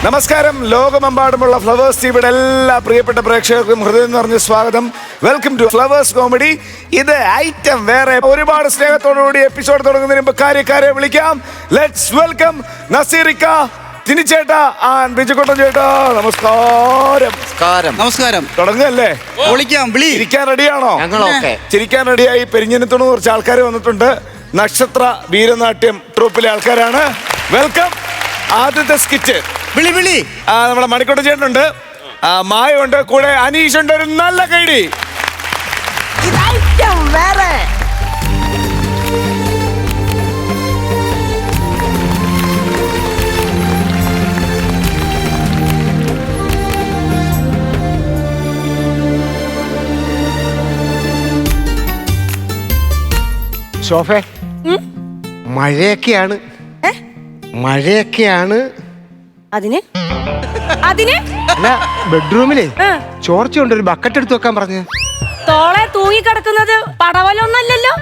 നമസ്കാരം. ലോകമെമ്പാടുമുള്ള ഫ്ലവേഴ്സ് ടിവിയുടെ എല്ലാ പ്രിയപ്പെട്ട പ്രേക്ഷകർക്കും ഹൃദയം നിറഞ്ഞ സ്വാഗതം. Welcome to Flowers Comedy. ഇത് ഐറ്റം വേറെ. ഒരുപാട് സ്നേഹത്തോടുകൂടി എപ്പിസോഡ് തുടങ്ങുന്നതിന് മുമ്പ് കാര്യക്കാരെ വിളിക്കാം. ലെറ്റ്സ് വെൽക്കം നസീറിക്ക, ടിനിച്ചേട്ടാ ആൻഡ് ബിജുക്കുട്ടൻ ചേട്ടാ. നമസ്കാരം. നമസ്കാരം. തുടങ്ങല്ലേ? ചിരിക്കാൻ റെഡിയാണോ? ചിരിക്കാൻ റെഡിയായി. പെരിഞ്ഞനത്തോട് കുറച്ച് ആൾക്കാർ വന്നിട്ടുണ്ട്. നക്ഷത്ര വീരനാട്യം ട്രൂപ്പിലെ ആൾക്കാരാണ്. വെൽക്കം. ആദ്യത്തെ സ്കിറ്റ് നമ്മുടെ മണിക്കോട്ടൻ ചേട്ടനുണ്ട്, മായുണ്ട്, കൂടെ അനീഷ് ഉണ്ട്. ഒരു നല്ല കൈഡി. സോഫേ, മഴയൊക്കെയാണ്. അതിന് അല്ല, ബെഡ്റൂമിലെ ചോർച്ചയുണ്ട്, ഒരു ബക്കറ്റ് എടുത്ത് വെക്കാൻ പറഞ്ഞു. തോളെ തൂങ്ങിക്കിടക്കുന്നത് പടവലൊന്നല്ലല്ലോ,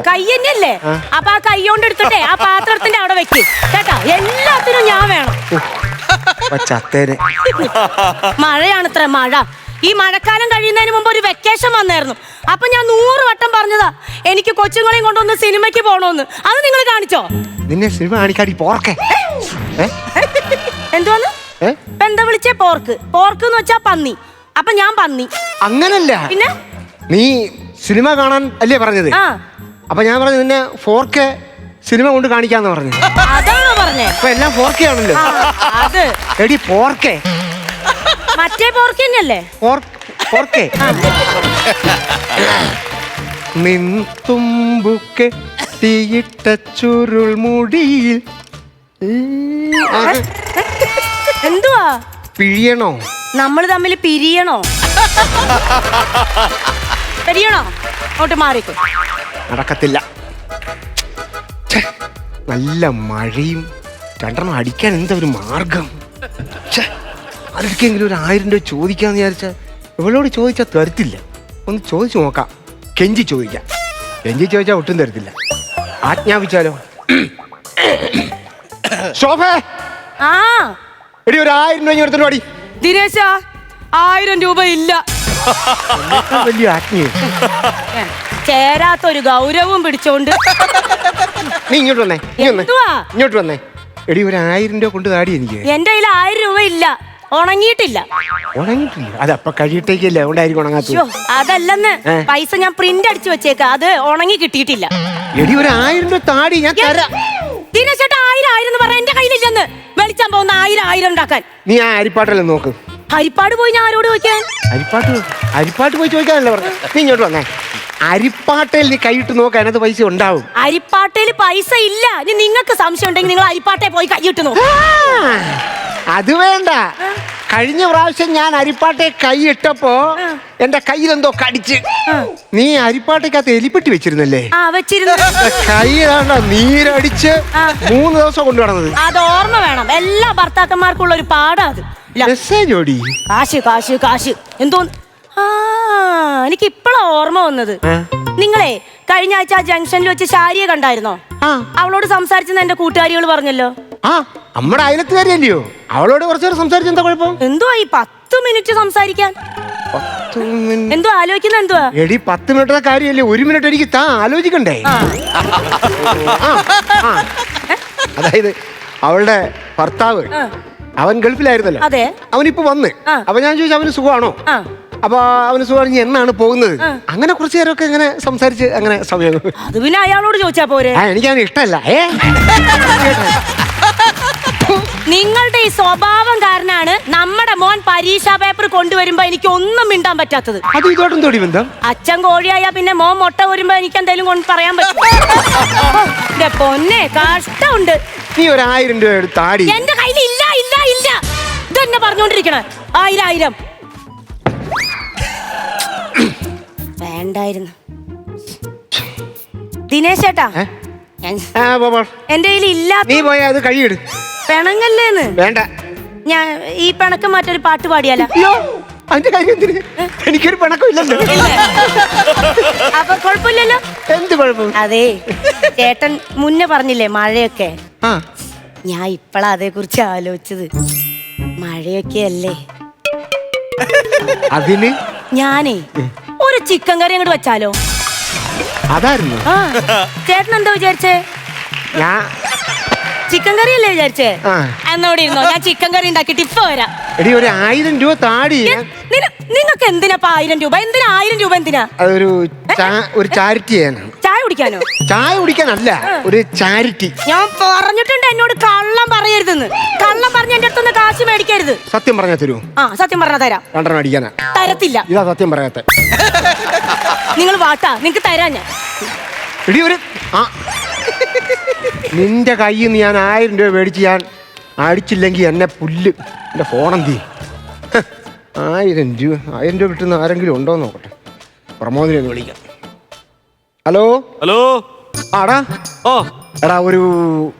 കൈ തന്നെയല്ലേ? അപ്പൊ ആ കൈ കൊണ്ട് എടുത്തിട്ടേ ആ പാത്രത്തിന്റെ അവിടെ വെക്ക് കേട്ടാ. എല്ലാത്തിനും ഞാൻ വേണം. മഴയാണിത്ര മഴ. ഈ മഴക്കാലം കഴിയുന്നതിന് മുമ്പ് ഒരു വെക്കേഷൻ വന്നായിരുന്നു. അപ്പൊ ഞാൻ 100 വട്ടം പറഞ്ഞതാ എനിക്ക് കൊച്ചുങ്ങളെയും കൊണ്ടൊന്ന് സിനിമയ്ക്ക് പോണോന്ന്. അത് നിങ്ങൾ കാണിച്ചോ? നിന്നെ സിനിമ കാണിക്കാടി പോർക്കെ. എന്തുവന്ന് എന്താ വിളിച്ചേ? പോർക്ക് എന്ന് വെച്ചാ പന്നി. അപ്പൊ ഞാൻ പന്നി. അങ്ങനല്ല, പിന്നെ നീ സിനിമ കാണാൻ അല്ലേ പറഞ്ഞത്? അപ്പൊ ഞാൻ പറഞ്ഞു നിന്നെ 4K സിനിമ കൊണ്ട് കാണിക്കാന്ന് പറഞ്ഞു. അതാണോ പറഞ്ഞേ? അപ്പൊ എല്ലാം 4K ആണല്ലോ. അത് എടി പോർക്കെ, മറ്റേ പോർക്ക് തന്നെയല്ലേ? 4K. നിൻതുമ്പുക്കെ തീയിട്ട ചുരുൾ മുടിയിൽ എന്തുവാ പിഴിയണോ? നമ്മൾ തമ്മിൽ പിരിയണോ? അങ്ങോട്ട് മാറിക്കോ. നടക്കത്തില്ല. നല്ല മഴയും, രണ്ടെണ്ണം അടിക്കാൻ എന്താ ഒരു മാർഗം? ആർക്കെങ്കിലും ഒരു 1000 രൂപ ചോദിക്കാന്ന് വിചാരിച്ചാൽ ഇവളോട് ചോദിച്ചാൽ തരത്തില്ല. ഒന്ന് ചോദിച്ചു നോക്കാം. കെഞ്ചി ചോദിക്കാം. കെഞ്ചി ചോദിച്ചാൽ ഒട്ടും തരത്തില്ല. ആജ്ഞാപിച്ചാലോ? ശോഭേ, എടി ഒരു 1000 രൂപ എടുത്തിട്ട് പാടി. ദിനേശ, 1000 രൂപ ഇല്ല. വലിയ ആജ്ഞയും ചേരാത്തൊരു ഗൗരവവും പിടിച്ചോണ്ട് നീ ഇങ്ങോട്ട് വന്നേ. ഇങ്ങോട്ട് വന്നേ. എടി ഒരു 1000 രൂപ കൊണ്ട് താടി എനിക്ക്. എന്റെ കയ്യിൽ 1000 രൂപ ഇല്ല. ഉണങ്ങിയിട്ടില്ല. അതപ്പൊ കഴിയിട്ടേക്കല്ലേ, അതുകൊണ്ടായിരിക്കും ഉണങ്ങാത്ത. അതല്ലെന്ന്, പൈസ ഞാൻ പ്രിന്റ് അടിച്ചു വെച്ചേക്ക, അത് ഉണങ്ങി കിട്ടിയിട്ടില്ല. എടി ഒരു 1000 രൂപ താടി, ഞാൻ തരാം. ദിനേശേട്ടാ 1000 എന്ന് പറഞ്ഞ എന്റെ കയ്യിലില്ലെന്ന്. വെളിച്ചാൻ പോകുന്ന 1000 ഉണ്ടാക്കാൻ നീ ആ അരിപ്പാട്ടല്ലേ നോക്ക്. ഹരിപ്പാട് പോയി ഞാൻ ആരോട് ചോദിക്കാൻ? അരിപ്പാട്ട് പോയി ചോദിക്കാനല്ലേ പറഞ്ഞു. നീ ഇങ്ങോട്ട് വന്നേ. അരിപ്പാട്ടയിൽ നീ കൈയിട്ട് നോക്ക്, അതിനകത്ത് പൈസ ഉണ്ടാവും. അരിപ്പാട്ടയിൽ പൈസ ഇല്ല. ഇനി നിങ്ങൾക്ക് സംശയം ഉണ്ടെങ്കിൽ നിങ്ങൾ അരിപ്പാട്ടയിൽ പോയി കൈയിട്ട് നോക്ക്. അത് വേണ്ട. കഴിഞ്ഞ പ്രാവശ്യം ഞാൻ അരിപ്പാട്ടെ കൈയിട്ടപ്പോ എന്റെ കയ്യിലെന്തോ കടിച്ച്. നീ അരിപ്പാട്ടയ്ക്കകത്ത് എലിപ്പെട്ടി വെച്ചിരുന്നല്ലേ? കൈ നീരടിച്ച് 3 ദിവസം കൊണ്ടുവന്നത്. അത് ഓർമ്മ വേണം. എല്ലാ ഭർത്താക്കന്മാർക്കുള്ള ഒരു പാടാ അത്. കാശ് എന്തോ. എനിക്ക് ഇപ്പഴാ ഓർമ്മ വന്നത്. നിങ്ങളെ കഴിഞ്ഞ ആഴ്ച ആ ജംഗ്ഷനിൽ വെച്ച് ശാരിയെ കണ്ടായിരുന്നോ? അവളോട് സംസാരിച്ചെന്ന് എന്റെ കൂട്ടുകാരികൾ പറഞ്ഞല്ലോ. നമ്മുടെ അയലത്തുകാരിയല്ലയോ? അവളോട് കുറച്ചു നേരം സംസാരിച്ച എന്താ കുഴപ്പം? എന്തുവാ ഈ 10 മിനിറ്റ് സംസാരിക്കാൻ? എന്തോ ആലോചിക്കുന്ന? എന്തുവാ എടി 10 മിനിറ്റത്തെ കാര്യമല്ലേ, 1 മിനിറ്റ് എനിക്ക് താ ആലോചിക്കണ്ടേ? അതായത് അവളുടെ ഭർത്താവ് അവൻ ഗൾഫിലായിരുന്നല്ലോ. അതെ. അവനിപ്പോ വന്ന്. അപ്പൊ ഞാൻ ചോദിച്ചു അവന് സുഖമാണോ? അപ്പൊ അവന് സുഖമാണെങ്കിൽ എന്നാണ് പോകുന്നത്? അങ്ങനെ കുറച്ചു നേരമൊക്കെ ഇങ്ങനെ സംസാരിച്ച് അങ്ങനെ സമയം. അത് പിന്നെ അയാളോട് ചോദിച്ചാ പോരെ? എനിക്കവന് ഇഷ്ടമല്ല. നിങ്ങളുടെ ഈ സ്വഭാവം കാരണമാണ് നമ്മുടെ മോൻ പരീക്ഷാ പേപ്പർ കൊണ്ടുവരുമ്പോ എനിക്ക് ഒന്നും മിണ്ടാൻ പറ്റാത്തത്. അത് ഇതോട്ടും തൊടി ബന്ധം. അച്ഛൻ കോഴിയായ പിന്നെ മോൻ മുട്ട വരുമ്പോ എനിക്ക് എന്തെങ്കിലും കൊണ്ട് പറയാൻ പറ്റും? പൊന്നെ കഷ്ടമുണ്ട്. നീ ഒരു 1000 രൂപ എടുത്ത് താടി. എന്റെ കയ്യിൽ ഇല്ല. ഇതെന്നെ പറഞ്ഞോണ്ടിരിക്കണേ. 1000 വേണ്ടായിരുന്നു. ദിനേശ് ചേട്ടാ, എന്റെ കയ്യിൽ ഇല്ല. നീ പോയാ അത് കഴിയിട്. പിണങ്ങല്ലേന്ന്. വേണ്ട. ഞാൻ ഈ പിണക്കം മാറ്റൊരു പാട്ട് പാടിയാലോ? അതിന്റെ കാര്യം എന്തിന്? എനിക്കൊരു പിണക്കമില്ലല്ലോ. അപ്പൊ കുഴപ്പമില്ലല്ലോ. എന്ത് കുഴപ്പം? അതെ, ചേട്ടൻ മുന്നേ പറഞ്ഞില്ലേ മഴയൊക്കെ. ഞാൻ ഇപ്പഴാ അതേ കുറിച്ച് ആലോചിച്ചത്. മഴയൊക്കെ അല്ലേ, അതിന് ഞാനേ ഒരു ചിക്കൻ കറി അങ്ങോട്ട് വെച്ചാലോ? അതായിരുന്നു ആ ചേട്ടൻ എന്താ വിചാരിച്ചേ? ഞാൻ ചിക്കൻ കറി അല്ലേ വിചാരിച്ചേ? ആ. എന്നോട് ഇരുന്നോ, ഞാൻ ചിക്കൻ കറി ഉണ്ടാക്കിട്ട് ഇപ്പൊ വരാം. എടി ഒരു 1000 രൂപ താടി. നിങ്ങൾക്ക് എന്തിനാ 1000 രൂപ? എന്തിനാ 1000 രൂപ എന്തിനാ? അതൊരു ഒരു ചാരിറ്റി ചെയ്യാനാണ്. ചായ കുടിക്കാനോ? ചായ കുടിക്കാനല്ല, ഒരു ചാരിറ്റി. ഞാൻ പറഞ്ഞിട്ടുണ്ട് എന്നോട് കള്ളം പറയരുതെന്ന്. കള്ളം പറഞ്ഞ എന്റെ അടുത്തൊന്ന് കാശ് മേടിക്കരുത്. സത്യം പറഞ്ഞാ തരൂ? ആ സത്യം പറഞ്ഞാ തരാം. 2 അടിക്കാനാ. തരത്തില്ല. ഇതാ സത്യം പറയാത്ത. നിങ്ങൾ വാട്ടാ, നിങ്ങക്ക് തരാ ഞാൻ. എടി ഒരു നിന്റെ കയ്യിൽ നിന്ന് ഞാൻ 1000 രൂപ മേടിച്ച് ഞാൻ അടിച്ചില്ലെങ്കിൽ എന്നെ പുല്ല്. എന്റെ ഫോണെന്തി. 1000 രൂപ കിട്ടുന്ന ആരെങ്കിലും ഉണ്ടോ എന്ന് നോക്കട്ടെ. പ്രമോദിനെ ഒന്ന് വിളിക്കാം. Hello hello. ആടാ. ഓ എടാ ഒരു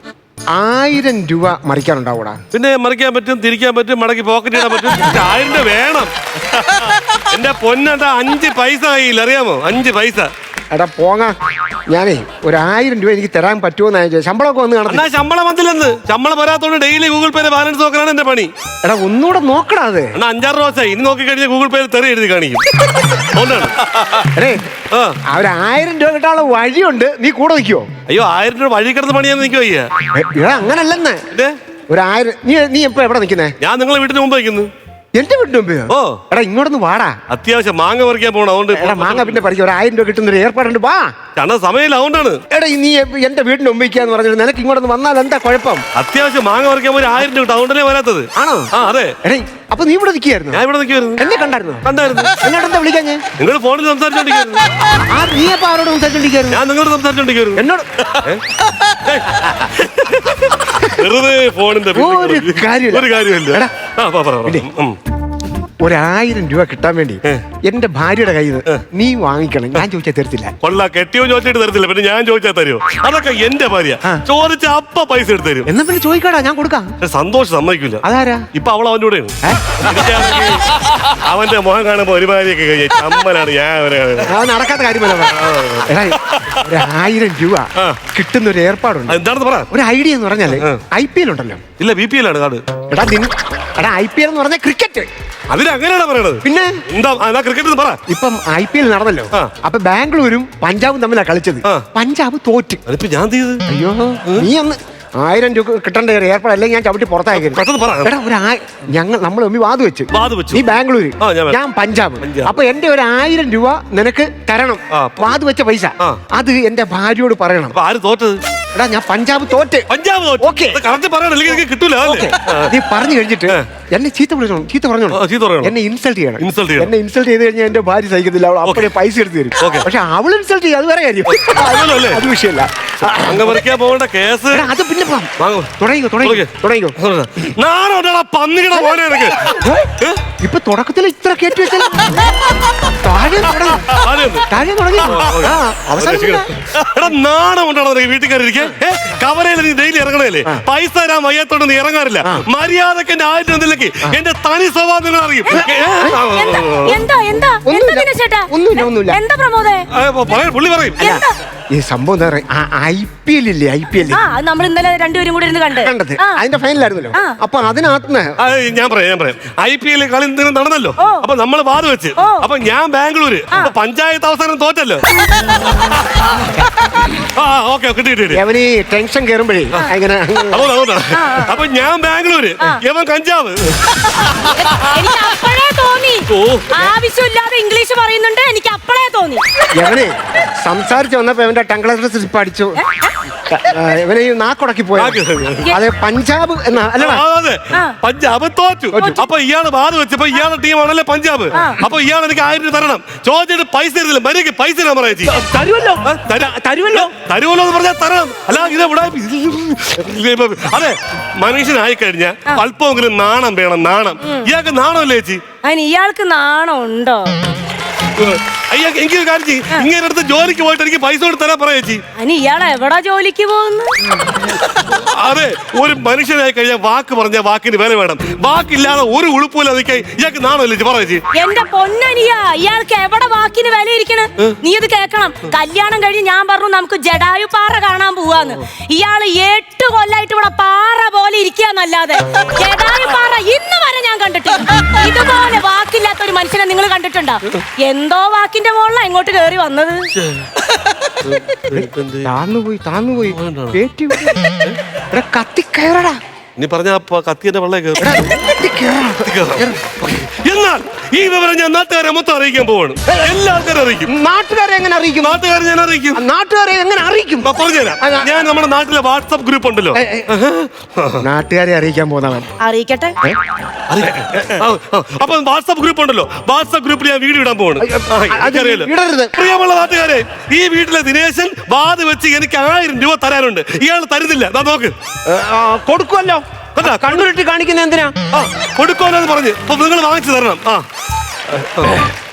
1000 രൂപ മറിക്കാനുണ്ടാവൂടാ? പിന്നെ മറിക്കാൻ പറ്റും, തിരിക്കാൻ പറ്റും, മടക്കി പോക്കറ്റ് ഇടാൻ പറ്റും. 1000 രൂപ വേണം. എന്റെ പൊന്നെന്താ 5 പൈസ കയ്യിൽ, അറിയാമോ? 5 പൈസ. എടാ പോങ്ങ, ഞാനേ ഒരു 1000 രൂപ എനിക്ക് തരാൻ പറ്റുമോ? ശമ്പളമൊക്കെ വന്ന് കാണാം. എന്നാ ശമ്പളം വന്നില്ലെന്ന്. ശമ്പളം വരാത്തോണ്ട് ഡെയിലി ഗൂഗിൾ പേയില് ബാലൻസ് നോക്കാനാണ് എന്റെ പണി. എടാ ഒന്നുകൂടെ നോക്കടാ അത്. എന്നാ 5-6 ദിവസം ഇനി നോക്കി കഴിഞ്ഞാൽ ഗൂഗിൾ പേയിൽ തെറി എഴുതി കാണിക്കും. അതുകൊണ്ടാണ്. അടേ ആ ഒരു 1000 രൂപ കിട്ടാനുള്ള വഴിയുണ്ട്, നീ കൂടെ നിൽക്കുവോ? അയ്യോ 1000 രൂപ വഴി കിടന്ന് പണിയാന്ന് നിൽക്കുക വയ്യ. എടാ അങ്ങനല്ലെന്ന്. ഒരു 1000 നീ ഇപ്പൊ എവിടെ നിൽക്കുന്നേ? ഞാൻ നിങ്ങളെ വീട്ടിന് മുമ്പ് വയ്ക്കുന്നു. എന്റെ വീട്ടിന് മുമ്പ്? ഓ എടാ ഇങ്ങോട്ടൊന്ന് വാടാ. അത്യാവശ്യം മാങ്ങ പറിക്കാൻ പോകണം. അതുകൊണ്ട് എടാ മാങ്ങ പിന്നെ പറിക്കാം. ഒരു 1000 രൂപ കിട്ടുന്ന ഒരു ഏർപ്പാടുണ്ട്, വാ. ചണ സമയമില്ല, അതുകൊണ്ടാണ്. എടാ നീ എന്റെ വീടിന്റെ മുമ്പിക്കാന്ന് പറഞ്ഞിട്ട് നിനക്ക് ഇങ്ങോട്ടൊന്ന് വന്നാൽ എന്താ കുഴപ്പം? അത്യാവശ്യം മാങ്ങ പറിക്കാൻ ഒരു 1000 രൂപ കിട്ടും, അതുകൊണ്ടല്ലേ വരാത്തത്. ആണോ? ആ അതെ. എടേ അപ്പൊ നീ ഇവിടെ നിൽക്കുകയായിരുന്നു? ഞാൻ ഇവിടെ നിൽക്കുമായിരുന്നു. എന്നെ കണ്ടായിരുന്നു? കണ്ടായിരുന്നു. എന്നോടെന്താ വിളിക്കാൻ ഞാൻ? നിങ്ങൾ ഫോണിൽ സംസാരിച്ചോണ്ടിരിക്കുന്നു. നീ അപ്പൊ ആരോട് സംസാരിച്ചോണ്ടിരിക്കുന്നു? ഞാൻ നിങ്ങളോട് സംസാരിച്ചോണ്ടിരിക്കുന്നു. എന്നോട് വെറുതെ ഫോണിന്റെ ഒരു കാര്യമില്ല. ഒരു കാര്യമില്ല. എടാ, ആ, പറ, പറ. ഇല്ലേ? ഒരു 1000 രൂപ കിട്ടാൻ വേണ്ടി എന്റെ ഭാര്യയുടെ കയ്യിൽ നിന്ന് നീ വാങ്ങിക്കണം. ഞാൻ ചോദിച്ചാൽ തരത്തില്ല. കൊള്ള കെട്ടിയോ ചോദിച്ചിട്ട് തരത്തില്ല, പിന്നെ ഞാൻ ചോദിച്ചാൽ തരുമോ? അതൊക്കെ എന്റെ ഭാര്യ. ചോദിച്ച അപ്പ പൈസ എടുത്ത് തരും. എന്നാ പിന്നെ ചോദിക്കാടാ, ഞാൻ കൊടുക്കാം. സന്തോഷം സമ്മതിക്കില്ല. അതാരാ? ഇപ്പൊ അവൾ അവന്റെ കൂടെയാണ്. അവന്റെ മുഖം കാണുമ്പോ ഒരുമാതിരിയൊക്കെ കഴിഞ്ഞ ചമ്മലാണ്. ഞാൻ നടക്കാത്ത കാര്യമല്ല. എടാ ഒരു 1000 രൂപ കിട്ടുന്ന ഒരു ഏർപ്പാടുണ്ട്. എന്താണെന്ന് പറ. ഒരു ഐഡിയ എന്ന് പറഞ്ഞാല് IPL ഉണ്ടല്ലോ. ഇല്ല, BPL ആണ് കാർഡ്. എടാ IPL എന്ന് പറഞ്ഞാൽ ക്രിക്കറ്റ്. അതിനങ്ങനെയാണ് പറയണത്. പിന്നെ എന്താ ക്രിക്കറ്റ് പറ. ഇപ്പം IPL നടന്നല്ലോ. അപ്പൊ ബാംഗ്ലൂരും പഞ്ചാബും തമ്മിലാ കളിച്ചത്. പഞ്ചാബ് തോറ്റ്. അതിപ്പോ ഞാൻ ചെയ്ത്. അയ്യോ നീ ഒന്ന് 1000 രൂപ കിട്ടേണ്ട ഒരു ഏർപ്പാട്, അല്ലെങ്കിൽ ഞാൻ ചവിട്ടി പുറത്താക്കി. പെട്ടെന്ന് പറ. എടാ നമ്മൾ തമ്മിൽ വാത് വെച്ചു. നീ ബാംഗ്ലൂര്, ഞാൻ പഞ്ചാബ്. അപ്പൊ എന്റെ ഒരു 1000 രൂപ നിനക്ക് തരണം. വാത് വെച്ച പൈസ അത് എന്റെ ഭാര്യയോട് പറയണം. ആര് തോറ്റത്? എടാ ഞാൻ പഞ്ചാബ് തോറ്റ്. പഞ്ചാബ് തോറ്റ്. ഓക്കേ. കറക്റ്റ് പറയണം, അല്ലെങ്കിൽ എനിക്ക് കിട്ടൂല. നീ പറഞ്ഞു കഴിഞ്ഞിട്ട് എന്നെ ചീത്ത വിളിച്ചോണം. ചീത്ത പറഞ്ഞോളൂ. എന്നെ ഇൻസൾട്ട് ചെയ്യണം. എന്നെ ഇൻസൾട്ട് ചെയ്ത് കഴിഞ്ഞാൽ എന്റെ ഭാര്യ സഹിക്കത്തില്ല. അവൾ അപ്പോഴേ പൈസ എടുത്ത് തരും. പക്ഷെ അവൾ ഇൻസൾട്ട് ചെയ്യും, അത് വേറെ കാര്യം. അത് വിഷയമല്ല. അങ്ങ് പറിക്കാൻ പോകേണ്ട കേസ്. അത് പിന്നെ തുടങ്ങിക്കോ. നാണോടാ പന്നിയുടെ മോനെ എനിക്ക്. ഇപ്പൊ തുടക്കത്തിൽ ഇത്ര കയറ്റി വെച്ചാൽ നാണം കൊണ്ടാണോ വീട്ടിൽ കയറിയിരിക്കാൻ? കവലയിൽ നീ ഡെയിലി ഇറങ്ങണല്ലേ? പൈസ തരാൻ വയ്യാത്തോണ്ട് നീ ഇറങ്ങാറില്ല. മര്യാദക്ക് എന്റെ 1000 ഒന്നിലേക്ക് എന്റെ തനി സ്വഭാവം നിങ്ങൾ അറിയും. ഒന്നുമില്ല. എന്താ പ്രമോദേ? പുള്ളി പറയും. ഈ സംഭവം എന്താ പറയാ, IPL ഇല്ലേ? IPL നമ്മൾ ഇന്നലെ രണ്ടുപേരും കൂടി ഇരുന്ന് കണ്ടത് അതിന്റെ ഫൈനലായിരുന്നല്ലോ. അപ്പൊ അതിനകത്ത് ഞാൻ പറയാം IPL കളി നടന്നല്ലോ. അപ്പൊ നമ്മൾ വാത് വെച്ച്. അപ്പൊ ഞാൻ ബാംഗ്ലൂര്. അപ്പൊ പഞ്ചായത്ത് അവസാനം തോറ്റല്ലോ. കിട്ടി. അവന് ടെൻഷൻ കയറുമ്പോഴേ അങ്ങനെ. അപ്പൊ ഞാൻ ബാംഗ്ലൂര്, ഇവൻ കഞ്ചാവ്. എനിക്ക് അപ്പോഴേ തോന്നി ആവശ്യമില്ലാതെ ഇംഗ്ലീഷ് പറയുന്നുണ്ട്. എനിക്ക് അപ്പോഴേ തോന്നി. അവനെ സംസാരിച്ച് വന്നപ്പോ അവന്റെ ടംഗ്ലർ സ്ലിപ്പ് അടിച്ചു. ഇവനെ നാക്കുടക്കി പോയ. അതെ പഞ്ചാബ് എന്നാ അല്ലടാ. പഞ്ചാബ് തോറ്റു. അപ്പൊ ഇയാള് ബാധ വെച്ചപ്പോ ഇയാളുടെ ടീമാണല്ലേ പഞ്ചാബ്. അപ്പൊ ഇയാൾ എനിക്ക് 1000 രൂപ തരണം. ചോദിച്ചിട്ട് പൈസ തരുന്നില്ല. മര്യാദക്ക് പൈസ തരാൻ പറയാ. തരുമല്ലോ എന്ന് പറഞ്ഞാൽ തരണം. അല്ല ഇതെവിടെ? അതെ, മനുഷ്യനായി കഴിഞ്ഞാൽ അല്പമെങ്കിലും നാണം വേണം. നാണം. ഇയാൾക്ക് നാണമല്ലേ ചേച്ചി? അതിന് ഇയാൾക്ക് നാണം ഉണ്ടോ? അയ്യ എനിക്കൊരു കാര്യം ചെയ്യും ഇങ്ങനെ അടുത്ത് ജോലിക്ക് പോയിട്ട് എനിക്ക് പൈസ കൊടുത്ത് തരാൻ പറയാ ചേച്ചി. അനി ഇയാളെ എവിടാ ജോലിക്ക് പോകുന്നു? അതെ, ഒരു മനുഷ്യനായി കഴിഞ്ഞാൽ വാക്ക് പറഞ്ഞ വാക്കിന് വില വേണം. വാക്കില്ലാതെ ഒരു ഉളുപ്പില്ല നിൽക്കാൻ ഇയാൾക്ക് നാണല്ലേ പറയാ ചേച്ചി? എന്റെ പൊന്നനിയാ, ഇയാൾക്ക് എവിടെ വാക്കിന് വില ഇരിക്കണ്? നീ ഇത് കേക്കണം. കല്യാണം കഴിഞ്ഞ് ഞാൻ പറഞ്ഞു നമുക്ക് ജഡായു പാറ കാണാൻ പോവാന്ന്. ഇയാള് 8 കൊല്ലായിട്ട് ഇവിടെ പാറ പോലെ ഇരിക്കാന്നല്ലാതെ ജഡായു പാറ ഇന്ന് വരെ ഞാൻ കണ്ടിട്ടില്ല. ഇതുപോലെ വാക്കില്ലാത്ത ഒരു മനുഷ്യനെ നിങ്ങൾ കണ്ടിട്ടുണ്ടോ? എന്തോ വാക്കിന്റെ മുകളിലാ ഇങ്ങോട്ട് കേറി വന്നത്. താന്നുപോയി കത്തിക്കയറടാ. നീ പറഞ്ഞ കത്തിയുടെ വെള്ളം എന്നാൽ ഈ വിവരം ഞാൻ നാട്ടുകാരെ മൊത്തം അറിയിക്കാൻ പോവാണ്. എല്ലാ ആൾക്കാരും അറിയിക്കും. നാട്ടുകാരെ എങ്ങനെ അറിയിക്കും? നാട്ടുകാരെ ഞാൻ അറിയിക്കും. നാട്ടുകാരെ എങ്ങനെ അറിയിക്കും? പറഞ്ഞുതരാം. ഞാൻ നമ്മുടെ നാട്ടിലെ വാട്സാപ്പ് ഗ്രൂപ്പ് ഉണ്ടല്ലോ. നാട്ടുകാരെ അറിയിക്കാൻ പോകുന്നവൻ അറിയിക്കട്ടെ. അപ്പൊ വാട്സാപ്പ് ഗ്രൂപ്പ് ഉണ്ടല്ലോ, വാട്സാപ്പ് ഗ്രൂപ്പിൽ ഞാൻ വീഡിയോ ഇടാൻ പോവാണ്. ഇടരുത്. പ്രിയമുള്ള നാട്ടുകാരെ, ഈ വീട്ടിലെ ദിനേശൻ വാത് വെച്ച് എനിക്ക് 1000 രൂപ തരാനുണ്ട്. ഇയാൾ തരുന്നില്ല. നോക്ക്, കൊടുക്കുമല്ലോ. കണ്ണുരുട്ടി കാണിക്കുന്ന എന്തിനാ? കൊടുക്കുമല്ലോ പറഞ്ഞു. അപ്പൊ നിങ്ങൾ വാങ്ങിച്ചു തരണം.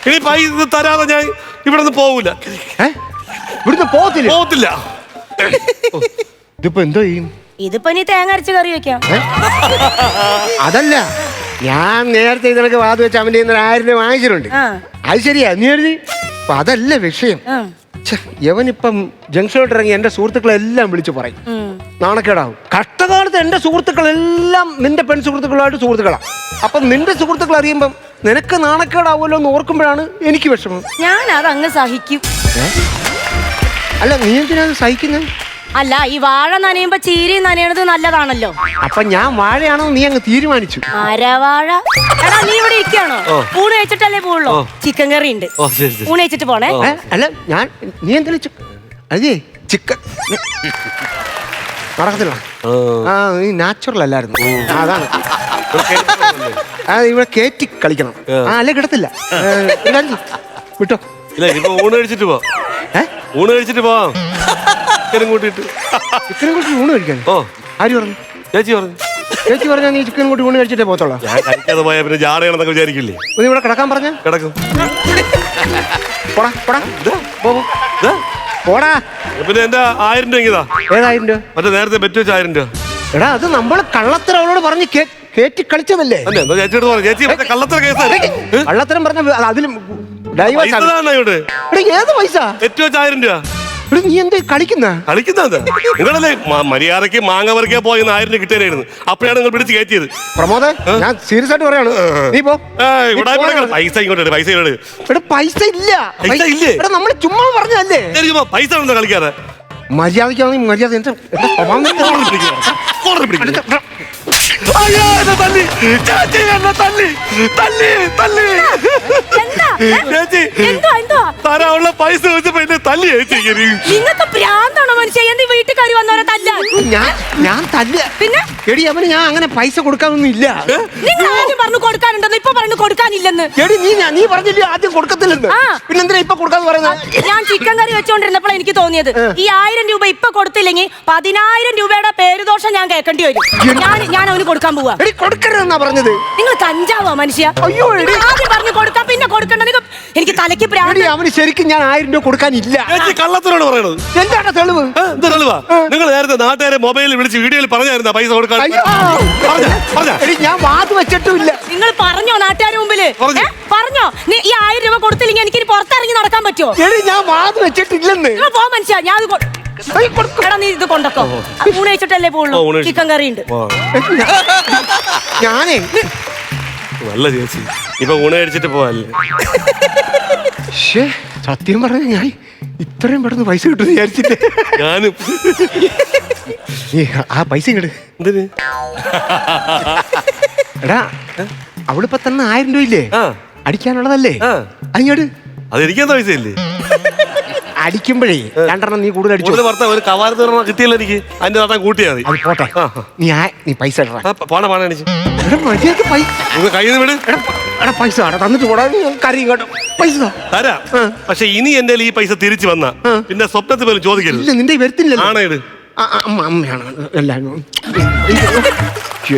ഇനി പൈസ തരാതെ ഞാൻ ഇവിടെ നിന്ന് പോകൂല. ഇവിടുന്ന് പോകത്തില്ല. ഇതിപ്പോ എന്തോ ചെയ്യും? ഇതിപ്പോ നീ തേങ്ങ അരച്ച് കറി വെക്കാം. അതല്ല, ഞാൻ നേരത്തെ ഇതിനൊക്കെ വാത് വെച്ച് അവന്റെ 1000 രൂപ വാങ്ങിച്ചിട്ടുണ്ട്. അത് ശരിയാ, നീ എഴുതി. അപ്പൊ അതല്ല വിഷയം. യവനിപ്പം ജംഗ്ഷനിലോട്ട് ഇറങ്ങി എന്റെ സുഹൃത്തുക്കളെല്ലാം വിളിച്ചു പറയും. നാണക്കേടാവും. കഷ്ടകാലത്ത് എന്റെ സുഹൃത്തുക്കളെല്ലാം നിന്റെ പെൺ സുഹൃത്തുക്കളുമായിട്ട് സുഹൃത്തുക്കളാ. അപ്പൊ നിന്റെ സുഹൃത്തുക്കൾ അറിയുമ്പം നിനക്ക് നാണക്കേടാവുമല്ലോ എന്ന് ഓർക്കുമ്പോഴാണ് എനിക്ക് വിഷമം. ഞാൻ അത് അങ്ങ് സഹിക്കും. അല്ല, നീ എന്തിനാ സഹിക്കുന്നത്? അല്ല, ഈ വാഴ നനയുമ്പോ ചീരി നനയണത് നല്ലതാണല്ലോ. അപ്പൊ ഞാൻ വാഴയാണോ നീ അങ്ങ് തീരുമാനിച്ചു? വാഴ. എടാ, നീ ഇവിടെ ഇരിക്കാണോ? ഊണ് കഴിച്ചിട്ടല്ലേ പോവുള്ളൂ. ചിക്കൻ കറി ഉണ്ട്, ഊണ് കഴിച്ചിട്ട് പോണേ. അല്ല, നീ എന്തിനാ അതെ ചിക്കൻ നടക്കത്തില്ല. നീ നാച്ചുറൽ അല്ലായിരുന്നു. അതാണ് ഇവിടെ കേറ്റി കളിക്കണം. അല്ലെ കിടത്തില്ല. വിട്ടോ. ഇല്ല, ഇപ്പൊ ഊണ് കഴിച്ചിട്ട് പോ. ഊണ് കഴിച്ചിട്ട് പോവാം. ചിക്കനും കൂട്ടിട്ട് ഊണ് കഴിക്കാൻ ആര് പറഞ്ഞു? ചേച്ചി പറഞ്ഞാ നീ ചിക്കൻ കൂട്ടി ഊണ് കഴിച്ചിട്ടേ പോത്തോളാം. ഞാൻ കഴിക്കാതെ പോയാ പിന്നെ ജാടയാണെന്നൊക്കെ വിചാരിക്കില്ലേ? നീ ഇവിടെ കിടക്കാൻ പറഞ്ഞ കിടക്കും. പോടാ. പിന്നെ എന്റെ 1000 രൂപ ഇതാ. ഏത് 1000 രൂപ? മറ്റേ നേരത്തെ ബെറ്റ് വെച്ച 1000 രൂപ. എടാ, അത് നമ്മള് കള്ളത്തരം അവളോട് പറഞ്ഞ് കേറ്റി കളിച്ചതല്ലേ? ചേച്ചിയോട് പറഞ്ഞു. ചേച്ചി മറ്റേ കള്ളത്തര കേസ്. കള്ളത്തരം പറഞ്ഞ അതിലും ഏത് പൈസ? ബെറ്റ് വെച്ച 1000 രൂപ. നീ എന്താ കളിക്കുന്നത്? നിങ്ങളല്ലേ മര്യാദക്ക് മാങ്ങ പറിക്കാൻ പോയി 1000 രൂപ കിട്ടിയായിരുന്നു. അപ്പോഴാണ് നിങ്ങൾ പിടിച്ച് കയറ്റിയത്. പ്രമോദ്, ഞാൻ സീരിയസ് ആയിട്ട് പറയാണ്. നീ പോ. പൈസ ഇങ്ങോട്ട്. പൈസ ഇല്ല. പൈസ ഇല്ലേ? നമ്മള് ചുമ്മാ പറഞ്ഞല്ലേ. പൈസ ഉണ്ടോ കളിക്കാതെ? മര്യാദക്കാണെങ്കിൽ മര്യാദ. തരാനുള്ള പൈസ വെച്ചപ്പോ എന്നെ തല്ലി. നിങ്ങൾക്ക് പ്രാന്താണോ മനുഷ്യ? എന്ത് വീട്ടുകാരി വന്നവരെ തല്ലാൻ? ഞാൻ തല്ല. പിന്നെ എടി, അവന് ഞാൻ അങ്ങനെ പൈസ കൊടുക്കാനൊന്നും ഇല്ല. നിങ്ങൾ ആദ്യം പറഞ്ഞു കൊടുക്കാനുണ്ടെന്ന്, ഇപ്പൊ പറഞ്ഞു കൊടുക്കാനില്ലെന്ന്. എടി, നീ പറഞ്ഞില്ലേ ആദ്യം കൊടുക്കത്തില്ലെന്ന്? പിന്നെന്തിനാ ഇപ്പൊ കൊടുക്കാന്ന് പറയുന്നത്? ഞാൻ ചിക്കൻ കറി വെച്ചോണ്ടിരുന്നപ്പോൾ എനിക്ക് തോന്നിയത് ഈ 1000 രൂപ ഇപ്പൊ കൊടുത്തില്ലെങ്കിൽ 10000 രൂപയുടെ പേരുദോഷം ഞാൻ കേൾക്കേണ്ടി വരും. ഞാൻ അവന് കൊടുക്കാൻ പോവാ. കൊടുക്കരുതെന്നാ പറഞ്ഞത്. നിങ്ങൾ കഞ്ചാവോ മനുഷ്യ? അയ്യോ, ആദ്യം പറഞ്ഞു കൊടുക്കാം, പിന്നെ കൊടുക്കണ്ട. എനിക്ക് തലയ്ക്ക് പ്രാന്ത്. അവന് ശരിക്കും ഞാൻ 1000 രൂപ കൊടുക്കാനില്ല. കള്ളത്തിനോട് പറയണത് എന്താണ് തെളിവ്? തെളിവാ? നിങ്ങൾ നേരത്തെ നാട്ടുകാരെ മൊബൈലിൽ വിളിച്ച് വീഡിയോയിൽ പറഞ്ഞായിരുന്ന പൈസ കൊടുക്കാൻ? ഞാൻ വാത് വെച്ചിട്ടുമില്ല. നിങ്ങൾ പറഞ്ഞോ നാട്ടുകാരുടെ മുമ്പില്? പറഞ്ഞോ ഈ 1000 രൂപ കൊടുത്തില്ലെങ്കിൽ എനിക്ക് പുറത്തിറങ്ങി നടക്കാൻ പറ്റുമോ? ഞാൻ വാത് വെച്ചിട്ടില്ലെന്ന്. പോ മനുഷ്യ, ഞാൻ എടാ, നീ ഇത് കൊണ്ടോ. ഊണ് കഴിച്ചിട്ടല്ലേ പോവുള്ളൂ. ചിക്കൻ കറി ഉണ്ട്. ഞാനേ നല്ല ചേച്ചി, ഇപ്പൊ ഊണ് കഴിച്ചിട്ട് പോവല്ലേ? സത്യം പറഞ്ഞ ഞാൻ ഇത്രയും പെട്ടെന്ന് പൈസ കിട്ടുമെന്ന് വിചാരിച്ചില്ലേ. ഞാനും ആ പൈസ ഇങ്ങട്. എന്തിന്? എടാ, അവളിപ്പോ തന്നെ 1000 രൂപ ഇല്ലേ അടിക്കാനുള്ളതല്ലേ? അങ്ങോട്ട് അതെനിക്കെന്താ പൈസ ഇല്ലേ? അടിക്കുമ്പോഴേ 2 എണ്ണം നീ കൂടുതൽ അടിച്ചു. ഒരു കവാരത്ത് കിട്ടിയല്ലോ എനിക്ക്. അതിന്റെ നാട്ടാൻ കൂട്ടിയാ മതി. പോട്ടെ, നീ പൈസ കയ്യിൽ നിന്ന് വിട്. പൈസ തന്നിട്ട് പോടാ. കറി പൈസ തരാം. പക്ഷെ ഇനി എന്റെ ഈ പൈസ തിരിച്ചു വന്ന പിന്നെ സ്വപ്നത്തിൽ പോലും ചോദിക്കരുത്. നിന്റെ വരുത്തില്ല. ആണേട് അമ്മയാണ് എല്ലാരും.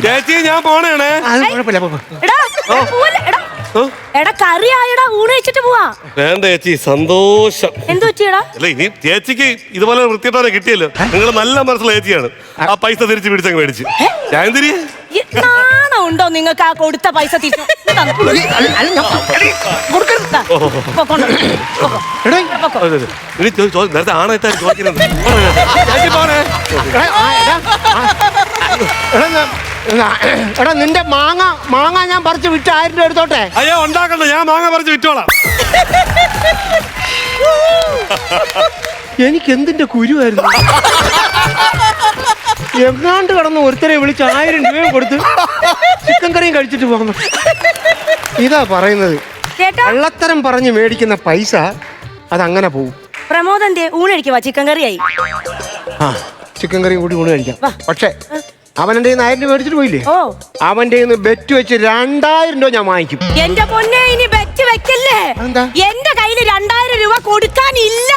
ചേച്ചി, ഞാൻ പോണേണേ. അത് കുഴപ്പമില്ല. എടാ കറി ആയടാ, ഊണ് വെച്ചിട്ട് പോവാ. വേണ്ട ചേച്ചി, സന്തോഷം. എന്തു പറ്റിയടാ? അല്ല, ഇനി ചേച്ചിക്ക് ഇതുപോലെ വൃത്തിയിട്ടവരെ കിട്ടിയല്ലോ. നിങ്ങൾ നല്ല മനസ്സിലുള്ള ചേച്ചിയാണ്. ആ പൈസ തിരിച്ച് പിടിച്ചങ്ങ് മേടിച്ച് ഞാൻ എന്തിരി നാണം ഉണ്ടോ നിങ്ങൾക്ക്? ആ കൊടുത്ത പൈസ തിരിച്ചു നേരത്തെ ആണായിട്ടാണ് ചോദിക്കുന്നത്. എടാ നിന്റെ മാങ്ങ ഞാൻ പറിച്ച് വിറ്റ് 1000 രൂപ എടുത്തോട്ടെ. അയ്യോ ഉണ്ടാക്കണ്ട, ഞാൻ മാങ്ങ പറിച്ച് വിറ്റോളാം. എനിക്ക് എന്തിന്റെ കുരുവായിരുന്നു. എങ്ങാണ്ട് കടന്ന് ഒരുത്തരെ വിളിച്ച് 1000 രൂപയും കൊടുത്ത് ചിക്കൻ കറിയും കഴിച്ചിട്ട് പോകുന്നു. ഇതാ പറയുന്നത്, കള്ളത്തരം പറഞ്ഞ് മേടിക്കുന്ന പൈസ അതങ്ങനെ പോവും. പ്രമോദന്റെ ഊണ് കഴിക്കുവാ, ചിക്കൻ കറിയായി. ആ ചിക്കൻ കറിയും കൂടി ഊണ് കഴിക്കാം. പക്ഷേ അവൻ്റെ 1000 രൂപ മേടിച്ചിട്ട് പോയില്ലേ, ഓ അവന്റെ ബെറ്റ് വെച്ച് 2000 രൂപ ഞാൻ വാങ്ങിക്കും. എന്റെ പൊന്നെ, ഇനി ബെറ്റ് വെക്കല്ലേ. എന്താ? എന്റെ കയ്യിൽ 2000 രൂപ കൊടുക്കാനില്ല.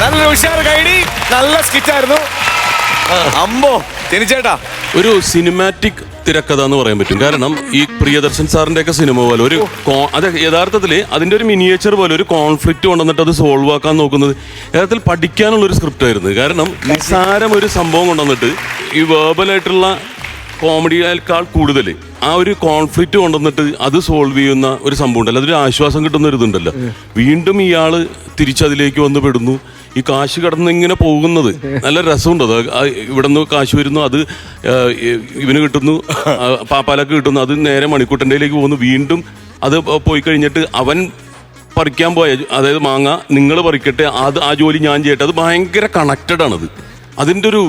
നല്ലൊരു ഉഷാർ കൈഡി, നല്ല സ്കിറ്റായിരുന്നു. അമ്പോ ജനിച്ചേട്ടാ, ഒരു സിനിമാറ്റിക് തിരക്കഥ എന്ന് പറയാൻ പറ്റും. കാരണം ഈ പ്രിയദർശൻ സാറിന്റെ ഒക്കെ സിനിമ പോലെ ഒരു അത് യഥാർത്ഥത്തിൽ അതിന്റെ ഒരു മിനിയേച്ചർ പോലെ ഒരു കോൺഫ്ലിക്റ്റ് കൊണ്ടുവന്നിട്ട് അത് സോൾവ് ആക്കാൻ നോക്കുന്നത് യഥാർത്ഥത്തിൽ പഠിക്കാനുള്ള ഒരു സ്ക്രിപ്റ്റ് ആയിരുന്നു. കാരണം നിസ്സാരം ഒരു സംഭവം കൊണ്ടുവന്നിട്ട് ഈ വേർബലായിട്ടുള്ള കോമഡിയേക്കാൾ കൂടുതൽ ആ ഒരു കോൺഫ്ലിക്റ്റ് കൊണ്ടുവന്നിട്ട് അത് സോൾവ് ചെയ്യുന്ന ഒരു സംഭവം ഉണ്ടല്ലോ, അതൊരു ആശ്വാസം കിട്ടുന്ന ഒരു ഇതുണ്ടല്ലോ. വീണ്ടും ഇയാള് തിരിച്ചതിലേക്ക് വന്ന് പെടുന്നു. ഈ കാശ് കടന്ന് ഇങ്ങനെ പോകുന്നത് നല്ല രസമുണ്ട്. അത് ഇവിടെ നിന്ന് കാശ് വരുന്നു, അത് ഇവന് കിട്ടുന്നു, പാപ്പാലക്ക് കിട്ടുന്നു, അത് നേരെ മണിക്കൂട്ടൻ്റെയിലേക്ക് പോകുന്നു. വീണ്ടും അത് പോയി കഴിഞ്ഞിട്ട് അവൻ പറിക്കാൻ പോയ, അതായത് മാങ്ങ നിങ്ങൾ പറിക്കട്ടെ, അത് ആ ജോലി ഞാൻ ചെയ്യട്ടെ, അത് ഭയങ്കര കണക്റ്റഡ് ആണത്. അതിൻ്റെ ഒരു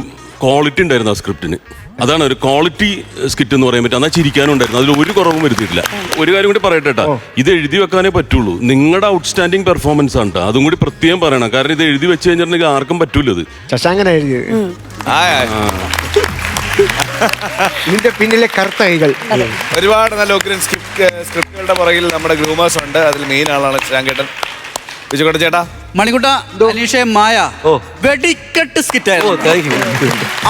ക്വാളിറ്റി ഉണ്ടായിരുന്നു ആ സ്ക്രിപ്റ്റിന്. അതാണ് ഒരു ക്വാളിറ്റി സ്കിറ്റ് എന്ന് പറയാൻ പറ്റും. എന്നാൽ ചിരിക്കാനും ഉണ്ടായിരുന്നു, അതിൽ ഒരു കുറവും വരുത്തിയിട്ടില്ല. ഒരു കാര്യം കൂടി പറയട്ടെ കേട്ടോ, ഇത് എഴുതി വെക്കാനേ പറ്റുള്ളൂ. നിങ്ങളുടെ ഔട്ട്സ്റ്റാൻഡിങ് പെർഫോമൻസ് ആണ് കേട്ടോ, അതും കൂടി പ്രത്യേകം പറയണം. കാരണം ഇത് എഴുതി വെച്ച് കഴിഞ്ഞിട്ടുണ്ടെങ്കിൽ ആർക്കും പറ്റൂല. ഇത് ശശാങ്കന എഴുതിയത്. ഇതിന്റെ പിന്നിലെ കറുത്ത കൈകൾ. ഒരുപാട് നല്ല ഉഗ്രൻ സ്ക്രിപ്റ്റുകളുടെ പുറകിൽ നമ്മുടെ ഗ്രൂമേഴ്സ് ഉണ്ട്. അതിൽ മെയിൻ ആളാണ് ശ്രാങ്കേട്ടൻ. വിജയകോട്ട ചേട്ടാ, മണിക്കുട്ട, അനീഷേ, മായ, വെടിക്കെട്ട് സ്കിറ്റായിരുന്നു.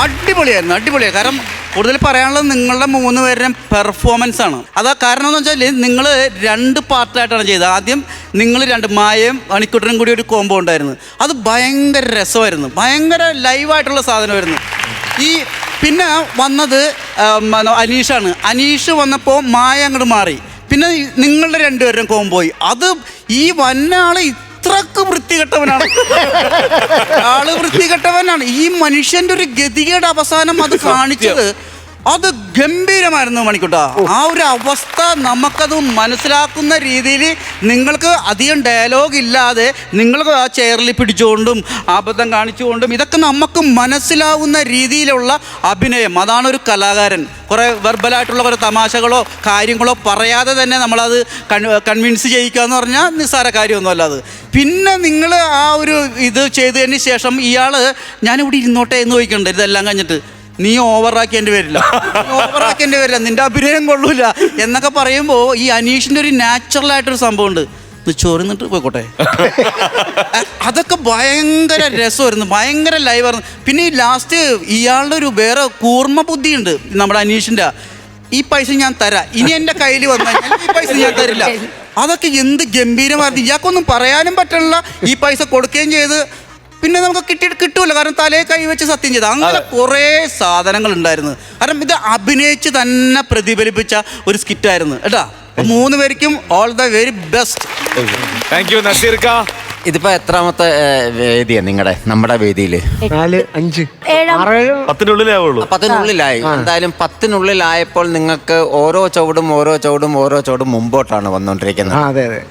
അടിപൊളിയായിരുന്നു. കാരണം കൂടുതൽ പറയാനുള്ളത് നിങ്ങളുടെ 3 പേരുടെയും പെർഫോമൻസ് ആണ്. അതാ കാരണം എന്ന് വെച്ചാൽ നിങ്ങൾ 2 പാർട്ടായിട്ടാണ് ചെയ്തത്. ആദ്യം നിങ്ങൾ 2 മായയും മണിക്കുട്ടനും കൂടി ഒരു കോംബോ ഉണ്ടായിരുന്നു. അത് ഭയങ്കര രസമായിരുന്നു, ഭയങ്കര ലൈവായിട്ടുള്ള സാധനമായിരുന്നു. ഈ പിന്നെ വന്നത് അനീഷാണ്. അനീഷ് വന്നപ്പോൾ മായ അങ്ങോട്ട് മാറി. പിന്നെ നിങ്ങളുടെ 2 പേരുടെയും കോംബോയി. അത് ഈ വന്നാള് ഇത്രക്ക് വൃത്തികെട്ടവനാണ്. ആള് വൃത്തികെട്ടവനാണ്. ഈ മനുഷ്യന്റെ ഒരു ഗതികേട് അവസാനം അത് കാണിച്ചത് അത് ഗംഭീരമായിരുന്നു മണിക്കുട്ട. ആ ഒരു അവസ്ഥ നമുക്കത് മനസ്സിലാക്കുന്ന രീതിയിൽ നിങ്ങൾക്ക് അധികം ഡയലോഗ് ഇല്ലാതെ നിങ്ങൾക്ക് ആ ചെയറിൽ പിടിച്ചുകൊണ്ടും അബദ്ധം കാണിച്ചുകൊണ്ടും ഇതൊക്കെ നമുക്ക് മനസ്സിലാവുന്ന രീതിയിലുള്ള അഭിനയം. അതാണ് ഒരു കലാകാരൻ. കുറേ വെർബലായിട്ടുള്ള കുറേ തമാശകളോ കാര്യങ്ങളോ പറയാതെ തന്നെ നമ്മളത് കൺവിൻസ് ചെയ്യിക്കുക എന്ന് പറഞ്ഞാൽ നിസ്സാര കാര്യമൊന്നുമല്ല അത്. പിന്നെ നിങ്ങൾ ആ ഒരു ഇത് ചെയ്തതിന് ശേഷം ഇയാൾ ഞാനിവിടെ ഇരുന്നോട്ടെ എന്ന് ചോദിക്കണ്ട, ഇതെല്ലാം കഴിഞ്ഞിട്ട് നീ ഓവറാക്കേണ്ടി വരില്ല, നിന്റെ അഭിനയം കൊള്ളൂല എന്നൊക്കെ പറയുമ്പോൾ ഈ അനീഷിൻ്റെ ഒരു നാച്ചുറലായിട്ടൊരു സംഭവമുണ്ട്. ചോറിന്നിട്ട് പോയിക്കോട്ടെ. അതൊക്കെ ഭയങ്കര രസമായിരുന്നു, ഭയങ്കര ലൈവായിരുന്നു. പിന്നെ ഈ ലാസ്റ്റ് ഇയാളുടെ ഒരു വേറെ കൂർമ്മ ബുദ്ധിയുണ്ട് നമ്മുടെ അനീഷിൻ്റെ. ഈ പൈസ ഞാൻ തരാം, ഇനി എൻ്റെ കയ്യിൽ വന്നാൽ ഈ പൈസ ഞാൻ തരില്ല. അതൊക്കെ എന്ത് ഗംഭീരമായിരുന്നു. ഇയാൾക്കൊന്നും പറയാനും പറ്റില്ല. ഈ പൈസ കൊടുക്കുകയും ചെയ്ത് പിന്നെ നമുക്ക് കിട്ടൂല, കാരണം തലയെ കൈവച്ച് സത്യം ചെയ്ത് അങ്ങനെ കുറേ സാധനങ്ങൾ ഉണ്ടായിരുന്നു. കാരണം ഇത് അഭിനയിച്ച് തന്നെ പ്രതിഫലിപ്പിച്ച ഒരു സ്കിറ്റായിരുന്നു കേട്ടാ. 3 പേർക്കും all the very best. Thank you നസീർക്ക. ഇതിപ്പോ എത്രാമത്തെ വേദിയാ നമ്മുടെ വേദിയില്? 4, 5, 6, 10-നുള്ളിലേ ആവുള്ളൂ. 10-നുള്ളിലായി. എന്തായാലും 10-നുള്ളിലായപ്പോൾ നിങ്ങൾക്ക് ഓരോ ചവിടും മുമ്പോട്ടാണ് വന്നുകൊണ്ടിരിക്കുന്നത്. അതെ അതെ.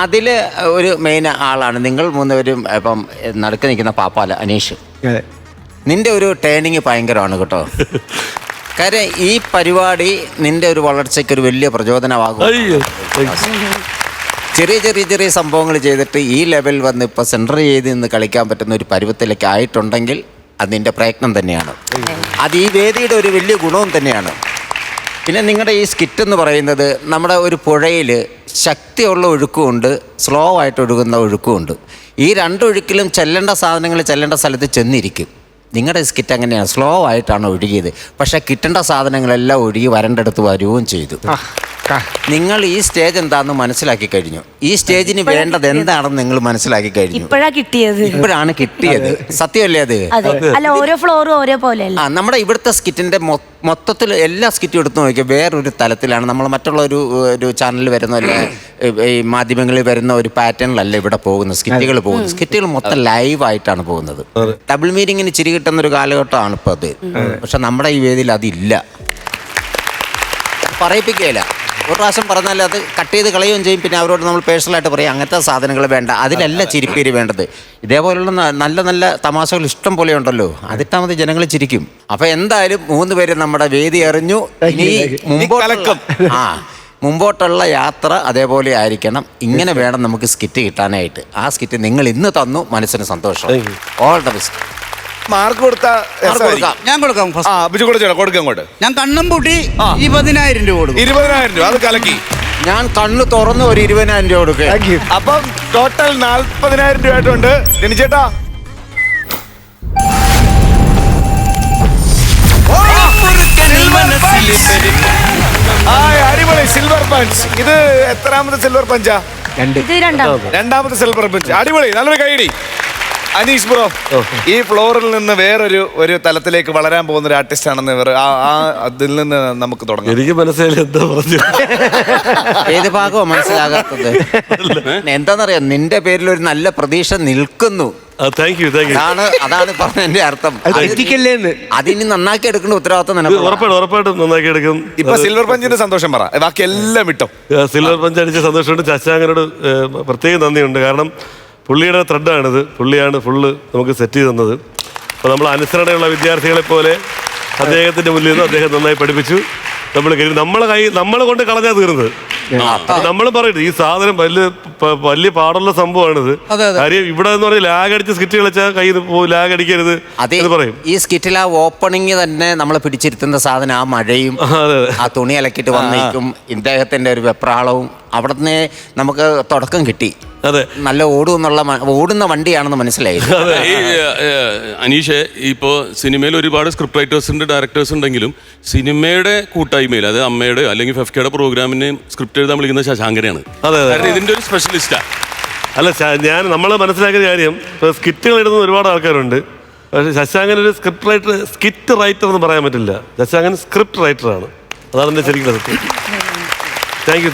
അതിൽ ഒരു മെയിൻ ആളാണ് നിങ്ങൾ 3 പേരും. ഇപ്പം നടുക്ക് നിൽക്കുന്ന പാപ്പാല അനീഷ്, നിന്റെ ഒരു ടേണിങ് ഭയങ്കരമാണ് കേട്ടോ. കാര്യം ഈ പരിപാടി നിന്റെ ഒരു വളർച്ചയ്ക്ക് ഒരു വലിയ പ്രചോദനമാകും. ചെറിയ സംഭവങ്ങൾ ചെയ്തിട്ട് ഈ ലെവൽ വന്ന് ഇപ്പോൾ സെൻറ്റർ ചെയ്ത് നിന്ന് കളിക്കാൻ പറ്റുന്ന ഒരു പരുവത്തിലേക്ക് ആയിട്ടുണ്ടെങ്കിൽ അത് നിന്റെ പ്രയത്നം തന്നെയാണ്. അത് ഈ വേദിയുടെ ഒരു വലിയ ഗുണവും തന്നെയാണ്. പിന്നെ നിങ്ങളുടെ ഈ സ്കിറ്റ് എന്ന് പറയുന്നത് നമ്മുടെ ഒരു പുഴയിൽ ശക്തിയുള്ള ഒഴുക്കുമുണ്ട്, സ്ലോ ആയിട്ട് ഒഴുകുന്ന ഒഴുക്കുമുണ്ട്. ഈ 2 ഒഴുക്കിലും ചെല്ലേണ്ട സാധനങ്ങൾ ചെല്ലേണ്ട സ്ഥലത്ത് ചെന്നിരിക്കും. നിങ്ങളുടെ സ്കിറ്റ് അങ്ങനെയാണ്, സ്ലോ ആയിട്ടാണ് ഒഴുകിയത്. പക്ഷെ കിട്ടേണ്ട സാധനങ്ങളെല്ലാം ഒഴുകി വരേണ്ടടുത്ത് വരുകയും ചെയ്തു. നിങ്ങൾ ഈ സ്റ്റേജ് എന്താണെന്ന് മനസ്സിലാക്കി കഴിഞ്ഞു. ഈ സ്റ്റേജിന് വേണ്ടത് എന്താണെന്ന് നിങ്ങൾ മനസ്സിലാക്കി കഴിഞ്ഞു. ഇപ്പോഴാണ് കിട്ടിയത്. സത്യമല്ലേ അത്? അല്ല, ഓരോ ഫ്ലോറും ഓരോ പോലെ. നമ്മുടെ ഇവിടുത്തെ സ്കിറ്റിന്റെ മൊത്തത്തിൽ എല്ലാ സ്കിറ്റും എടുത്ത് നോക്കിയാൽ വേറൊരു തലത്തിലാണ്. നമ്മൾ മറ്റുള്ള ഒരു ചാനലിൽ വരുന്ന ഈ മാധ്യമങ്ങളിൽ വരുന്ന ഒരു പാറ്റേണിലല്ല ഇവിടെ പോകുന്നത് സ്കിറ്റുകൾ പോകുന്നത്. സ്കിറ്റുകൾ മൊത്തം ലൈവായിട്ടാണ് പോകുന്നത്. ഡബിൾ മീനിങ്ങിന് ചിരി കിട്ടുന്ന ഒരു കാലഘട്ടമാണ് ഇപ്പോൾ അത്. പക്ഷെ നമ്മുടെ ഈ വേദിയിൽ അതില്ല. പറയിപ്പിക്കുകയില്ല. ഒരു പ്രാവശ്യം പറഞ്ഞാൽ അത് കട്ട് ചെയ്ത് കളയുകയും ചെയ്യും. പിന്നെ അവരോട് നമ്മൾ പേഴ്സണലായിട്ട് പറയും അങ്ങനത്തെ സാധനങ്ങൾ വേണ്ട, അതിലല്ല ചിരിപ്പേര് വേണ്ടത്. ഇതേപോലുള്ള നല്ല നല്ല തമാശകൾ ഇഷ്ടം പോലെ ഉണ്ടല്ലോ, അതിട്ടാൽ മതി, ജനങ്ങൾ ചിരിക്കും. അപ്പൊ എന്തായാലും 3 പേര് നമ്മുടെ വേദി എറിഞ്ഞു. ഇനി മുമ്പോട്ടുള്ള യാത്ര അതേപോലെ ആയിരിക്കണം. ഇങ്ങനെ വേണം നമുക്ക് സ്കിറ്റ് കിട്ടാനായിട്ട്. ആ സ്കിറ്റ് നിങ്ങൾ ഇന്ന് തന്നു, മനസ്സിന് സന്തോഷം. All the best. മാർക്ക് കൊടുത്ത ഞാൻ കൊടുക്കാം. കൊടുക്കങ്ങോട്ട്. ഞാൻ കണ്ണും പൂട്ടി 20,000 രൂപ കൊടുക്കും. 20,000 രൂപ. അത് കലക്കി. ഞാൻ കണ്ണ് തുറന്ന് ഒരു 20,000 രൂപ കൊടുക്കുക. അപ്പം ടോട്ടൽ 40,000 രൂപ ആയിട്ടുണ്ട്. ചേട്ടാ അടിപൊളി സിൽവർ പഞ്ച്. ഇത് എത്രാമത്തെ സിൽവർ പഞ്ചാ? രണ്ടാമത്തെ സിൽവർ പഞ്ച്. അടിപൊളി, നല്ലൊരു കൈയടി. അനീഷ് ബ്രോ, ഈ ഫ്ലോറിൽ നിന്ന് വേറൊരു തലത്തിലേക്ക് വളരാൻ പോകുന്ന ഒരു ആർട്ടിസ്റ്റ് ആണെന്ന് അതിൽ നിന്ന് നമുക്ക് തുടങ്ങാം. എനിക്ക് മനസ്സിലായില്ല എന്താ പറഞ്ഞു. ഏത് ഭാഗമാണ് മനസ്സിലാകാത്തത്? എന്താന്നറിയാം, നിന്റെ പേരിൽ ഒരു നല്ല പ്രതീക്ഷ നിൽക്കുന്നു. അതാണ് പറഞ്ഞതിന്റെ അർത്ഥം. അതിന് നന്നാക്കി എടുക്കേണ്ട ഉത്തരവാദിത്വം ഉറപ്പായിട്ടും നന്നാക്കി എടുക്കും. ഇപ്പൊ സിൽവർ പഞ്ചിന്റെ സന്തോഷം പറ, ബാക്കി എല്ലാം വിട്ടോ. സിൽവർ പഞ്ച് അടിച്ച സന്തോഷമുണ്ട്. ശശാങ്കനോട് പ്രത്യേകം നന്ദിയുണ്ട്. കാരണം പുള്ളിയുടെ ത്രെഡാണിത്. പുള്ളിയാണ് ഫുള്ള് നമുക്ക് സെറ്റ് ചെയ്ത് തന്നത്. അപ്പോൾ നമ്മൾ അനുസരണയുള്ള വിദ്യാർത്ഥികളെ പോലെ അദ്ദേഹത്തിൻ്റെ മുന്നിൽ നിന്ന് അദ്ദേഹം നന്നായി പഠിപ്പിച്ചു. നമ്മളെ കൊണ്ട് കളഞ്ഞാൽ തീർന്നത്. നമ്മൾ പറയരുത് ഈ സാധനം വലിയ പാടുള്ള സംഭവമാണിത്. കാര്യം ഇവിടെ എന്ന് പറഞ്ഞാൽ ലാഗ് അടിച്ച് സ്കിറ്റ് കളിച്ചാൽ കൈ ലാഗ് അടിക്കരുത് എന്ന് പറയും. ഈ സ്കിറ്റിൽ ആ ഓപ്പണിങ് തന്നെ നമ്മളെ പിടിച്ചിരുത്തുന്ന സാധനം, ആ മഴയും ആ തുണി അലക്കിട്ട് വന്നേക്കും ഇദ്ദേഹത്തിന്റെ ഒരു വെപ്രാളവും അവിടെ നിന്ന് നമുക്ക് തുടക്കം കിട്ടി. നല്ല ഓടുന്ന വണ്ടിയാണെന്ന് മനസ്സിലായി. അനീഷ്, ഇപ്പോ സിനിമയിൽ ഒരുപാട് സ്ക്രിപ്റ്റ് റൈറ്റേഴ്സ് ഉണ്ട്, ഡയറക്ടേഴ്സ് ഉണ്ടെങ്കിലും സിനിമയുടെ കൂട്ടായ്മയിൽ, അതായത് അമ്മയുടെ അല്ലെങ്കിൽ ഫെഫ്കയുടെ പ്രോഗ്രാമിന് സ്ക്രിപ്റ്റ് എഴുതാൻ വിളിക്കുന്ന ശശാങ്കനെയാണ്. ഇതിന്റെ ഒരു സ്പെഷ്യലിസ്റ്റാണ്. അല്ല, നമ്മൾ മനസ്സിലാക്കിയ കാര്യം, ഇപ്പൊ സ്കിറ്റുകൾ എഴുതുന്ന ഒരുപാട് ആൾക്കാരുണ്ട്. പക്ഷെ ശശാങ്കൻ ഒരു സ്കിറ്റ് റൈറ്റർ എന്ന് പറയാൻ പറ്റില്ല. ശശാങ്കൻ സ്ക്രിപ്റ്റ് റൈറ്ററാണ്. അതാണ് എന്റെ ശരിക്കും സത്യം. Thank you.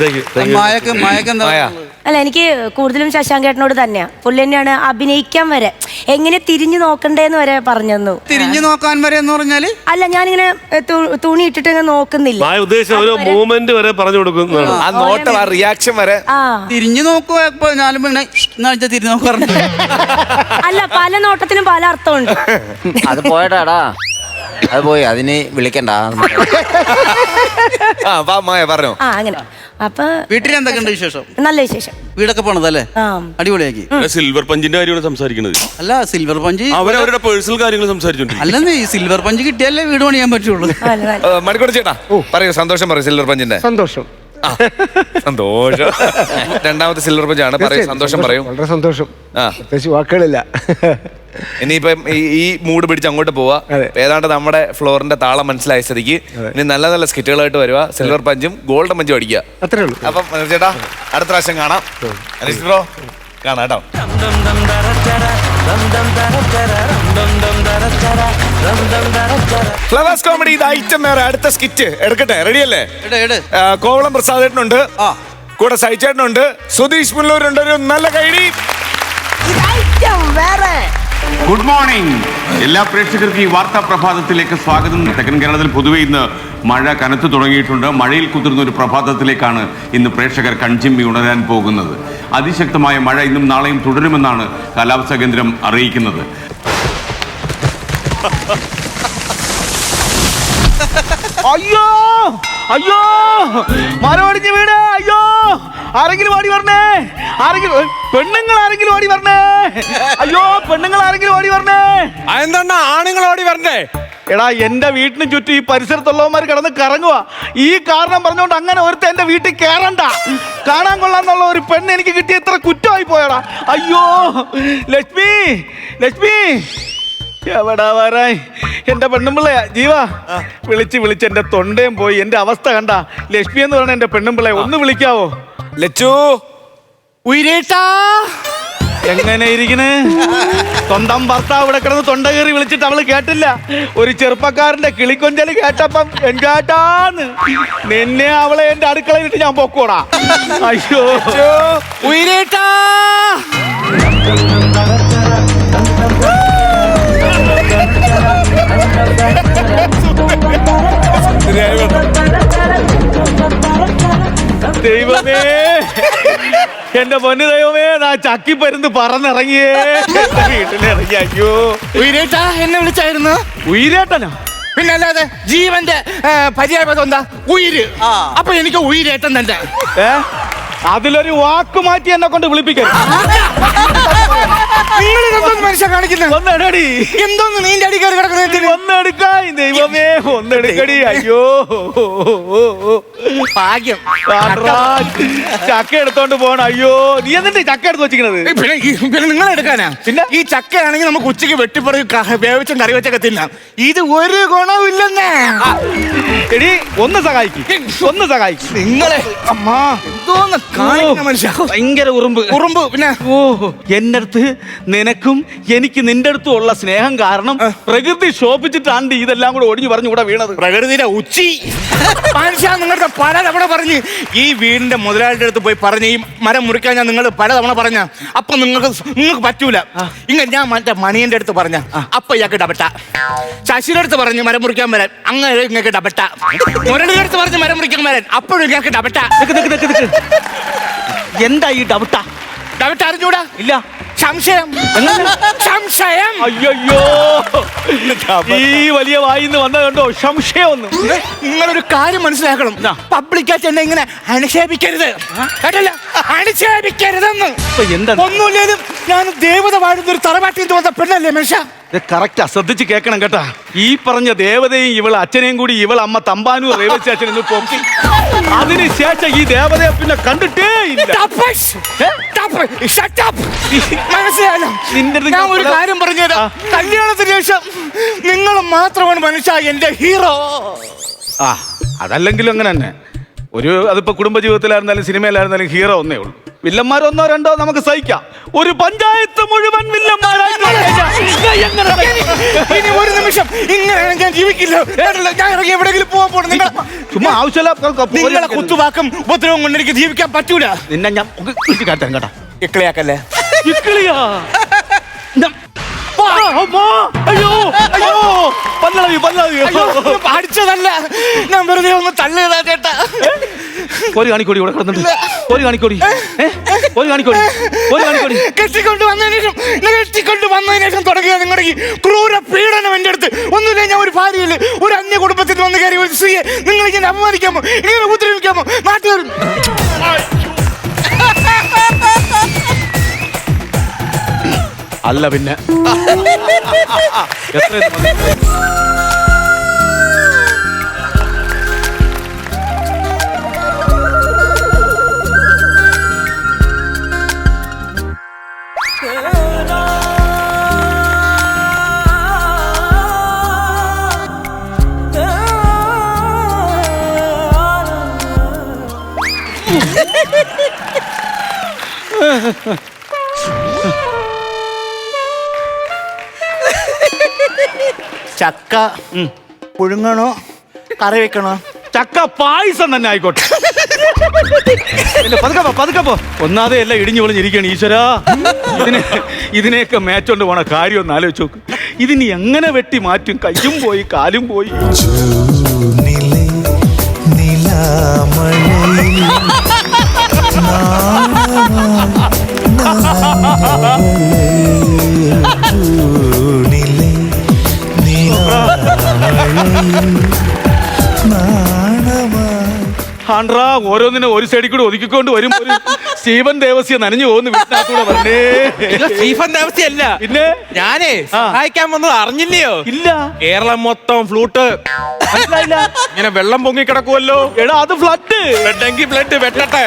അല്ല, എനിക്ക് കൂടുതലും ശശാങ്കേട്ടനോട് തന്നെയാ. പുള്ളി തന്നെയാണ് അഭിനയിക്കാൻ വരെ എങ്ങനെ തിരിഞ്ഞു നോക്കണ്ടേന്ന് വരെ പറഞ്ഞു തന്നു. തിരിഞ്ഞു നോക്കാൻ വരെ എന്ന് പറഞ്ഞാല് അല്ല, ഞാനിങ്ങനെ തുണി ഇട്ടിട്ട് ഇങ്ങനെ നോക്കുന്നില്ല. ഉദ്ദേശം ഒരു മൂവ്മെന്റ് വരെ പറഞ്ഞു കൊടുക്കുന്നതാണ്. ആ നോട്ടം, ആ റിയാക്ഷൻ വരെ. തിരിഞ്ഞു നോക്കുക. ഇപ്പൊ ഞാനും തിരിഞ്ഞു നോക്കാറുണ്ട്. അല്ല, പല നോട്ടത്തിനും പല അർത്ഥമുണ്ട്. അത് പോയടാടാ, അത് പോയി, അതിന് വിളിക്കണ്ട. പറഞ്ഞോ. അങ്ങനെ. അപ്പൊ വീട്ടിൽ എന്തൊക്കെയുണ്ട് വിശേഷം? നല്ല വിശേഷം. വീടൊക്കെ പോണതല്ലേ? അടിപൊളിയാക്കി. സിൽവർ പഞ്ചിന്റെ കാര്യമാണ് സംസാരിക്കുന്നത്. അല്ല, സിൽവർ പഞ്ച് അവരവരുടെ പേഴ്സണൽ കാര്യങ്ങൾ സംസാരിച്ചോണ്ടിരിക്കും. അല്ലെന്നേ, ഈ സിൽവർ പഞ്ച് കിട്ടിയാലേ വീട് പണിയാൻ പറ്റുള്ളൂ. മണിക്കൂർ ചേട്ടാ പറയൂ, സന്തോഷം പറയൂ. സിൽവർ പഞ്ചിന്റെ സന്തോഷം. രണ്ടാമത്തെ സിൽവർ പഞ്ചാണ്. പറയൂ, സന്തോഷം പറയൂ. വളരെ സന്തോഷം. വാക്കുകളില്ല. ഇനിയിപ്പം ഈ മൂഡ് പിടിച്ച് അങ്ങോട്ട് പോവാ. ഏതാണ്ട് നമ്മുടെ ഫ്ലോറിന്റെ താളം മനസ്സിലായ സ്ഥിതിക്ക് ഇനി നല്ല നല്ല സ്കിറ്റുകളായിട്ട് വരുക. സിൽവർ പഞ്ചും ഗോൾഡൻ പഞ്ചും അടിക്കുക. അത്രേ ഉള്ളൂ. അപ്പം ചേട്ടാ, അടുത്ത പ്രാവശ്യം കാണാം. അനീഷ് ബ്രോ, കാണാം കേട്ടോ. ഫ്ലവേഴ്സ് കോമഡി ഇത് ഐറ്റം വേറെ. അടുത്ത സ്കിറ്റ് എടുക്കട്ടെ? റെഡിയല്ലേ? കോവളം പ്രസാദേട്ടനുണ്ട്, കൂടെ സൈച്ചേട്ടനുണ്ട്, സുധീഷ് മുല്ലൂരുണ്ട്. ഒരു നല്ല കൈഡി. ഗുഡ് മോർണിംഗ് എല്ലാ പ്രേക്ഷകർക്കും ഈ വാർത്താ പ്രഭാതത്തിലേക്ക് സ്വാഗതം. തെക്കൻ കേരളത്തിൽ പൊതുവെ ഇന്ന് മഴ കനത്തു തുടങ്ങിയിട്ടുണ്ട്. മഴയിൽ കുതിർന്ന ഒരു പ്രഭാതത്തിലേക്കാണ് ഇന്ന് പ്രേക്ഷകർ കൺചിമ്മി ഉണരാൻ പോകുന്നത്. അതിശക്തമായ മഴ ഇന്നും നാളെയും തുടരുമെന്നാണ് കാലാവസ്ഥാ കേന്ദ്രം അറിയിക്കുന്നത്. അയ്യോ അയ്യോ, മരമടിഞ്ഞ് വീട്. അയ്യോ, ആരെങ്കിലും ഓടി വരണേ. പെണ്ണുങ്ങൾ ആരെങ്കിലും ഓടി വരണേ. അയ്യോ, പെണ്ണുങ്ങൾ ആരെങ്കിലും ഓടി വരണേ. എന്താണ് ആണുങ്ങൾ ഓടി വരണ്ടേ? എടാ, എന്റെ വീട്ടിന് ചുറ്റും ഈ പരിസരത്തുള്ളവന്മാർ കിടന്ന് കറങ്ങുക. ഈ കാരണം പറഞ്ഞുകൊണ്ട് അങ്ങനെ ഒരുത്ത എന്റെ വീട്ടിൽ കയറണ്ട. കാണാൻ കൊള്ളാന്നുള്ള ഒരു പെണ്ണ് എനിക്ക് കിട്ടിയ ഇത്ര കുറ്റമായി പോയടാ. അയ്യോ, ലക്ഷ്മി, ലക്ഷ്മി, എവിടാ വരാൻ എന്റെ പെണ്ണുമ്പിള്ളയാ ജീവ വിളിച്ച് എന്റെ തൊണ്ടയും പോയി. എന്റെ അവസ്ഥ കണ്ട. ലക്ഷ്മി എന്ന് പറഞ്ഞ എന്റെ പെണ്ണുമ്പിള്ളയെ ഒന്ന് വിളിക്കാവോ? ലച്ചു ഉയരേട്ടാ, എങ്ങനെ ഇരിക്കണ്? സ്വന്തം ഭർത്താവ് ഇവിടെ കിടന്ന് തൊണ്ട കയറി വിളിച്ചിട്ട് അവള് കേട്ടില്ല. ഒരു ചെറുപ്പക്കാരന്റെ കിളിക്കൊഞ്ചല് കേട്ടപ്പം എൻകാട്ടാന്ന് നിന്നെ അവളെ എന്റെ അടുക്കളയിലിട്ട് ഞാൻ പൊക്കോടാ. അയ്യോ ഉയരേട്ടാ. ദൈവമേ, എന്റെ പൊന്നു ദൈവമേ, ഞാൻ ചക്കിപ്പരുന്ന് പറന്നിറങ്ങിയേ എന്റെ വീട്ടിലിറങ്ങി. അയ്യോ ഉയരേട്ടാ എന്നെ വിളിച്ചായിരുന്നു. ഉയരേട്ടനോ? പിന്നെ അല്ലാതെ ജീവന്റെ പര്യായപദം എന്താ? ഉയിര്. അപ്പൊ എനിക്ക് ഉയരേട്ടൻ തന്നെ. അതിലൊരു വാക്ക് മാറ്റി എന്നെ കൊണ്ട് വിളിപ്പിക്കരുത്. മനുഷ്യ കാണിക്കുന്നത് ഒന്നെടടി. എന്തോന്ന് നീന്റെ അടി കയറി കിടക്കുന്നത്? ഒന്നെടുക്കായി ദൈവമേ, ഒന്നെടുക്കടി. അയ്യോ ഭാഗ്യം. ചക്ക എടുത്തോണ്ട് പോണം. അയ്യോ നീ എന്നിട്ട് ചക്ക എടുത്ത് വെച്ചിരിക്കുന്നത്? പിന്നെ നിങ്ങൾ എടുക്കാനാ? പിന്നെ ഈ ചക്കയാണെങ്കിൽ നമുക്ക് ഉച്ചയ്ക്ക് വെട്ടിപ്പറയും വേവിച്ചും കറി വെച്ചൊക്കെ തിന്നാം. ഇത് ഒരു ഗുണമില്ലെന്നേ. എടി ഒന്ന് സഹായിക്കും, ഒന്ന് സഹായിക്കും. നിങ്ങളെ അമ്മാ എന്തോന്ന് കാണിക്കുന്ന മനുഷ്യ. ഭയങ്കര ഉറുമ്പ്. പിന്നെ ഓ എന്റെ അടുത്ത് നിനക്കും എനിക്ക് നിന്റെ അടുത്തും ഉള്ള സ്നേഹം കാരണം പ്രകൃതി ശോഭിച്ചിട്ടാണ്ട് ഇതെല്ലാം കൂടെ ഒടിഞ്ഞു പറഞ്ഞു കൂടെ വീണത്. പ്രകൃതിയുടെ ഉച്ചി മനുഷ്യ. നിങ്ങളുടെ പലതവണ പറഞ്ഞ് ഈ വീടിന്റെ മുതലാളിയുടെ അടുത്ത് പോയി പറഞ്ഞ് ഈ മരം മുറിക്കാൻ ഞാൻ നിങ്ങൾ പലതവണ പറഞ്ഞ അപ്പൊ നിങ്ങൾക്ക് പറ്റൂല. ഇങ്ങനെ ഞാൻ മറ്റേ മണിയന്റെ അടുത്ത് പറഞ്ഞ അപ്പൊ ഇയാൾക്ക് ഡബട്ട. ശശിയുടെ അടുത്ത് പറഞ്ഞ് മരം മുറിക്കാൻ വരാൻ അങ്ങനെ ഇങ്ങക്ക് ഡബട്ട. മുരളിയുടെ അടുത്ത് പറഞ്ഞ് മരം മുറിക്കാൻ വരാൻ അപ്പോഴും ഇയാൾക്ക് ഡബട്ട. എന്താ ഈ ഡബട്ട? ഡബട്ട അറിഞ്ഞൂടാ? ഇല്ല. സംശയം. സംശയം. അയ്യോ ഈ വലിയ വായിന്ന് വന്ന കണ്ടോ സംശയം. ഒന്നും നിങ്ങളൊരു കാര്യം മനസ്സിലാക്കണം. പബ്ലിക്കായിട്ട് എന്നെ ഇങ്ങനെ അനുക്ഷേപിക്കരുത് കേട്ടല്ല. അനുക്ഷേപിക്കരുതെന്ന്. എന്താ? ഒന്നുമില്ലേലും ഞാൻ ദേവത വാഴുന്ന ഒരു തറവാട്ടിൽ നിന്ന് വന്ന പെണ്ണല്ലേ മനുഷ്യ. കറക്റ്റാ, ശ്രദ്ധിച്ച് കേൾക്കണം കേട്ടാ. ഈ പറഞ്ഞ ദേവതയും ഇവൾ അച്ഛനെയും കൂടി ഇവൾ അമ്മ തമ്പാനൂർ റെയിൽവേ സ്റ്റേഷനിൽ നിന്ന് പൊക്കി. അതിനുശേഷം ഈ ദേവതയെ പിന്നെ കണ്ടിട്ടേ ഇല്ല. മനസ്സിലായല്ലോ? ഞാൻ ഒരു കാര്യം പറഞ്ഞുതരാം. കല്യാണത്തിന് ശേഷം നിങ്ങൾ മാത്രമാണ് മനുഷ്യ എന്റെ ഹീറോ. അതല്ലെങ്കിലും അങ്ങനെ തന്നെ. അതിപ്പോ കുടുംബജീവിതത്തിലായിരുന്നാലും സിനിമയിലായിരുന്നാലും ഹീറോ ഒന്നേ ഉള്ളൂ. വില്ലന്മാർ ഒന്നോ രണ്ടോ നമുക്ക് സഹിക്കാം. ഒരു പഞ്ചായത്ത് മുഴുവൻ വില്ലന്മാരായി ഇനി ഒരു നിമിഷം ഇങ്ങനെ ഞാൻ ജീവിക്കില്ല. ഞാൻ ഇറങ്ങി എവിടെയെങ്കിലും പോകാൻ നിങ്ങൾ ചുമ്മാ ആവശ്യമില്ല. നിങ്ങളെ കുത്തുവാക്കും ഉപദ്രവം കൊണ്ട് എനിക്ക് ജീവിക്കാൻ പറ്റൂല. നിന്നെ ഞാൻ കാട്ടാൻ കേട്ടാ. ഇക്കളിയാക്കല്ലേ? ഇക്കളിയാ? അയ്യോ അയ്യോ അടിച്ചതല്ല, ഞാൻ വെറുതെ ഒന്ന് തള്ളിയതാ ചേട്ടാ. ഒരു കാണിക്കോടി ഇവിടെ കിടന്നിട്ട്. ഒരു കാണിക്കോടി. കെട്ടിക്കൊണ്ട് വന്നതിന് ശേഷം തുടങ്ങിയ നിങ്ങളുടെ ഈ ക്രൂര പീഡനം എന്റെ അടുത്ത്. ഒന്നുമില്ല, ഞാൻ ഒരു ഭാര്യയില്ല, ഒരു അന്യ കുടുംബത്തിൽ വന്ന് കയറി ഒരു സ്ത്രീയെ നിങ്ങൾ ഇങ്ങനെ അപമാനിക്കാമോ, ഇങ്ങനെ ഉപദ്രവിക്കാമോ? നാട്ടുകാർ അല്ല പിന്നെ ചക്ക പുഴുങ്ങണോ കറി വെക്കണോ? ചക്ക പായസം തന്നെ ആയിക്കോട്ടെ. പതുക്കപ്പോ ഒന്നാതെ എല്ലാം ഇടിഞ്ഞു പൊളിഞ്ഞിരിക്കുകയാണ്. ഈശ്വരാ, ഇതിനെയൊക്കെ മേച്ചോണ്ട് പോണ കാര്യം ഒന്ന് ആലോചിച്ച് നോക്ക്. ഇതിനി എങ്ങനെ വെട്ടി മാറ്റും? കയ്യും പോയി കാലും പോയി. ആണ്ട്രാ ഓരോന്നിനെ ഒരു സൈഡിൽ കൂടെ ഒതുക്കിക്കൊണ്ട് വരും ഒരു സ്റ്റീഫൻ ദേവസ്യ നനഞ്ഞു പോകുന്നു വീട്ടിനകത്തൂടെ പറഞ്ഞേ. സ്റ്റീഫൻ ദേവസ്യ അല്ല, പിന്നെ ഞാനേ സഹായിക്കാൻ വന്നത് അറിഞ്ഞില്ലയോ? ഇല്ല. കേരളം മൊത്തം ഫ്ലൂട്ട് മനസ്സിലായില്ല. ഇങ്ങനെ വെള്ളം പൊങ്ങി കിടക്കുമല്ലോ. എടാ അത് ഫ്ലഡ്. ബ്ലഡെങ്കിൽ ബ്ലഡ് വെട്ടട്ടെ.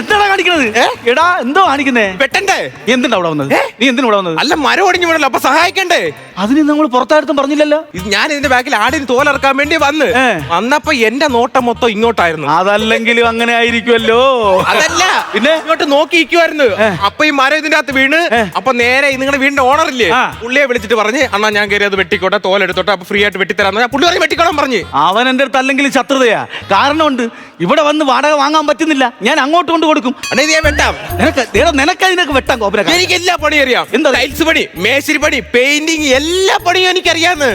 എന്താ കാണിക്കണത്? എടാ എന്തോ കാണിക്കുന്നേ? വെട്ടണ്ടേ? നീ എന്തിനാ ഇവിടെ വന്നത്? നീ എന്തിനാ ഇവിടെ വന്നത്? അല്ല, മരം ഒടിഞ്ഞു വീണല്ലോ, അപ്പൊ സഹായിക്കണ്ടേ? അതിന് നമ്മൾ പുറത്തായിട്ടും പറഞ്ഞില്ലല്ലോ. ഞാൻ ഇതിന്റെ ബാക്കിൽ ആടിന് തോലിറക്കാൻ വേണ്ടി വന്നപ്പോ എന്റെ നോട്ടം മൊത്തം ഇങ്ങോട്ടായിരുന്നു. അതല്ലെങ്കിലും അങ്ങനെ ആയിരിക്കുമല്ലോ. അതല്ല, പിന്നെ ഇങ്ങോട്ട് നോക്കിയിരിക്കുവായിരുന്നു. അപ്പൊ ഈ മരം ഇതിന്റെ അകത്ത് വീണ്, അപ്പൊ നേരെ നിങ്ങളുടെ വീടിന്റെ ഓണറില്ലേ, പുള്ളിയെ വിളിച്ചിട്ട് പറഞ്ഞ് അണ്ണാ ഞാൻ കയറി അത് വെട്ടിക്കോട്ടെ, തോലെടുത്തോട്ടെ, അപ്പൊ ഫ്രീ ആയിട്ട് വെട്ടിത്തരാന്ന് പുള്ളി പറഞ്ഞ് വെട്ടിക്കോളാൻ പറഞ്ഞ്. അവൻ എന്റെ അടുത്ത് അല്ലെങ്കിൽ ശത്രുതയാ. കാരണമുണ്ട്, ഇവിടെ വന്ന് വാടക വാങ്ങാൻ പറ്റുന്നില്ല, ഞാൻ അങ്ങോട്ട് കൊണ്ട് കൊടുക്കും. വെട്ടാം. നിനക്ക് അതിനൊക്കെ വെട്ടാം കോപ്പന. എനിക്ക് എല്ലാ പണിയും അറിയാം. എന്താ? ടൈൽസ് പണി, മേശിരി പണി, പെയിന്റിങ്, എല്ലാ പണിയും എനിക്കറിയാന്ന്.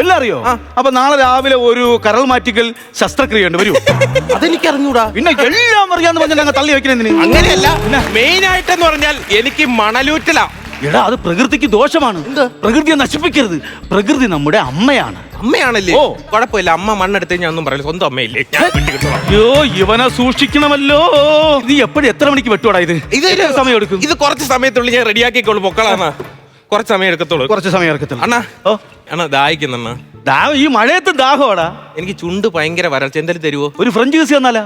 എല്ലാം അറിയോ? അപ്പൊ നാളെ രാവിലെ ഒരു കരൾ മാറ്റിക്കൽ ശസ്ത്രക്രിയ ഉണ്ട്, വരൂ. അതെനിക്ക് അറിഞ്ഞൂടാ. പിന്നെ എല്ലാം അറിയാന്ന് പറഞ്ഞാൽ ഞങ്ങൾ തള്ളി വെക്കണേ. അങ്ങനെയല്ല, മെയിൻ ആയിട്ടെന്ന് പറഞ്ഞാൽ എനിക്ക് മണലൂറ്റലാ. എടാ അത് പ്രകൃതിക്ക് ദോഷമാണ്. പ്രകൃതിയെ നശിപ്പിക്കരുത്. പ്രകൃതി നമ്മുടെ അമ്മയാണ്. അമ്മയാണല്ലേ? കുഴപ്പമില്ല, അമ്മ മണ്ണെടുത്ത് ഞാൻ ഒന്നും പറയില്ല, സ്വന്തം അമ്മയില്ലേ. അയ്യോ ഇവനെ സൂക്ഷിക്കണമല്ലോ. നീ എപ്പോഴും എത്ര മണിക്ക് വെട്ടുവാടാ ഇത്? ഇത് സമയം എടുക്കും. ഇത് കുറച്ച് സമയത്തുള്ളിൽ ഞാൻ റെഡിയാക്കിക്കോളൂ. പൊക്കളാണ്, കുറച്ച് സമയം എടുക്കത്തുള്ളൂ. കുറച്ച് സമയം എടുക്കത്തുള്ളൂ. അണ്ണാ അണ്ണാ ദാഹിക്കുന്ന ഈ മഴയത്ത് ദാഹമാടാ. എനിക്ക് ചുണ്ട് ഭയങ്കര വരൾച്ച, എന്തെങ്കിലും തരുവോ? ഒരു ഫ്രഞ്ച് ജ്യൂസ് തന്നാലാ?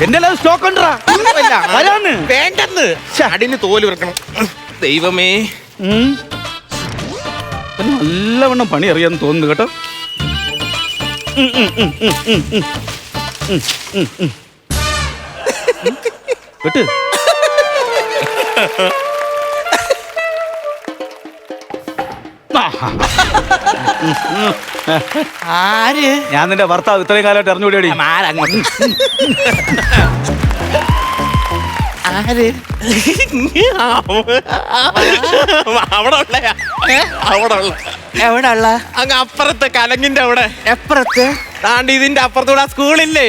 എന്റെ സ്റ്റോക്ക് ഉണ്ടാ വേണ്ടെന്ന്. അടിന് തോല് വെക്കണം. ദൈവമേ, നല്ലവണ്ണം പണി അറിയാന്ന് തോന്നുന്നു കേട്ടോ. കേട്ട് ആര്? ഞാൻ നിന്റെ ഭർത്താവ്. ഇത്രയും കാലമായിട്ട് അറിഞ്ഞുകൂടിയടി. ആര്? അവിടെ ഉള്ളയാ? അവിടെ ഉള്ള എവിടെ ഉള്ള? അങ്ങ് അപ്പുറത്ത് കലങ്ങിന്റെ അവിടെ. എപ്പുറത്ത്? താണ്ടി ഇതിന്റെ അപ്പുറത്തൂടെ സ്കൂളില്ലേ,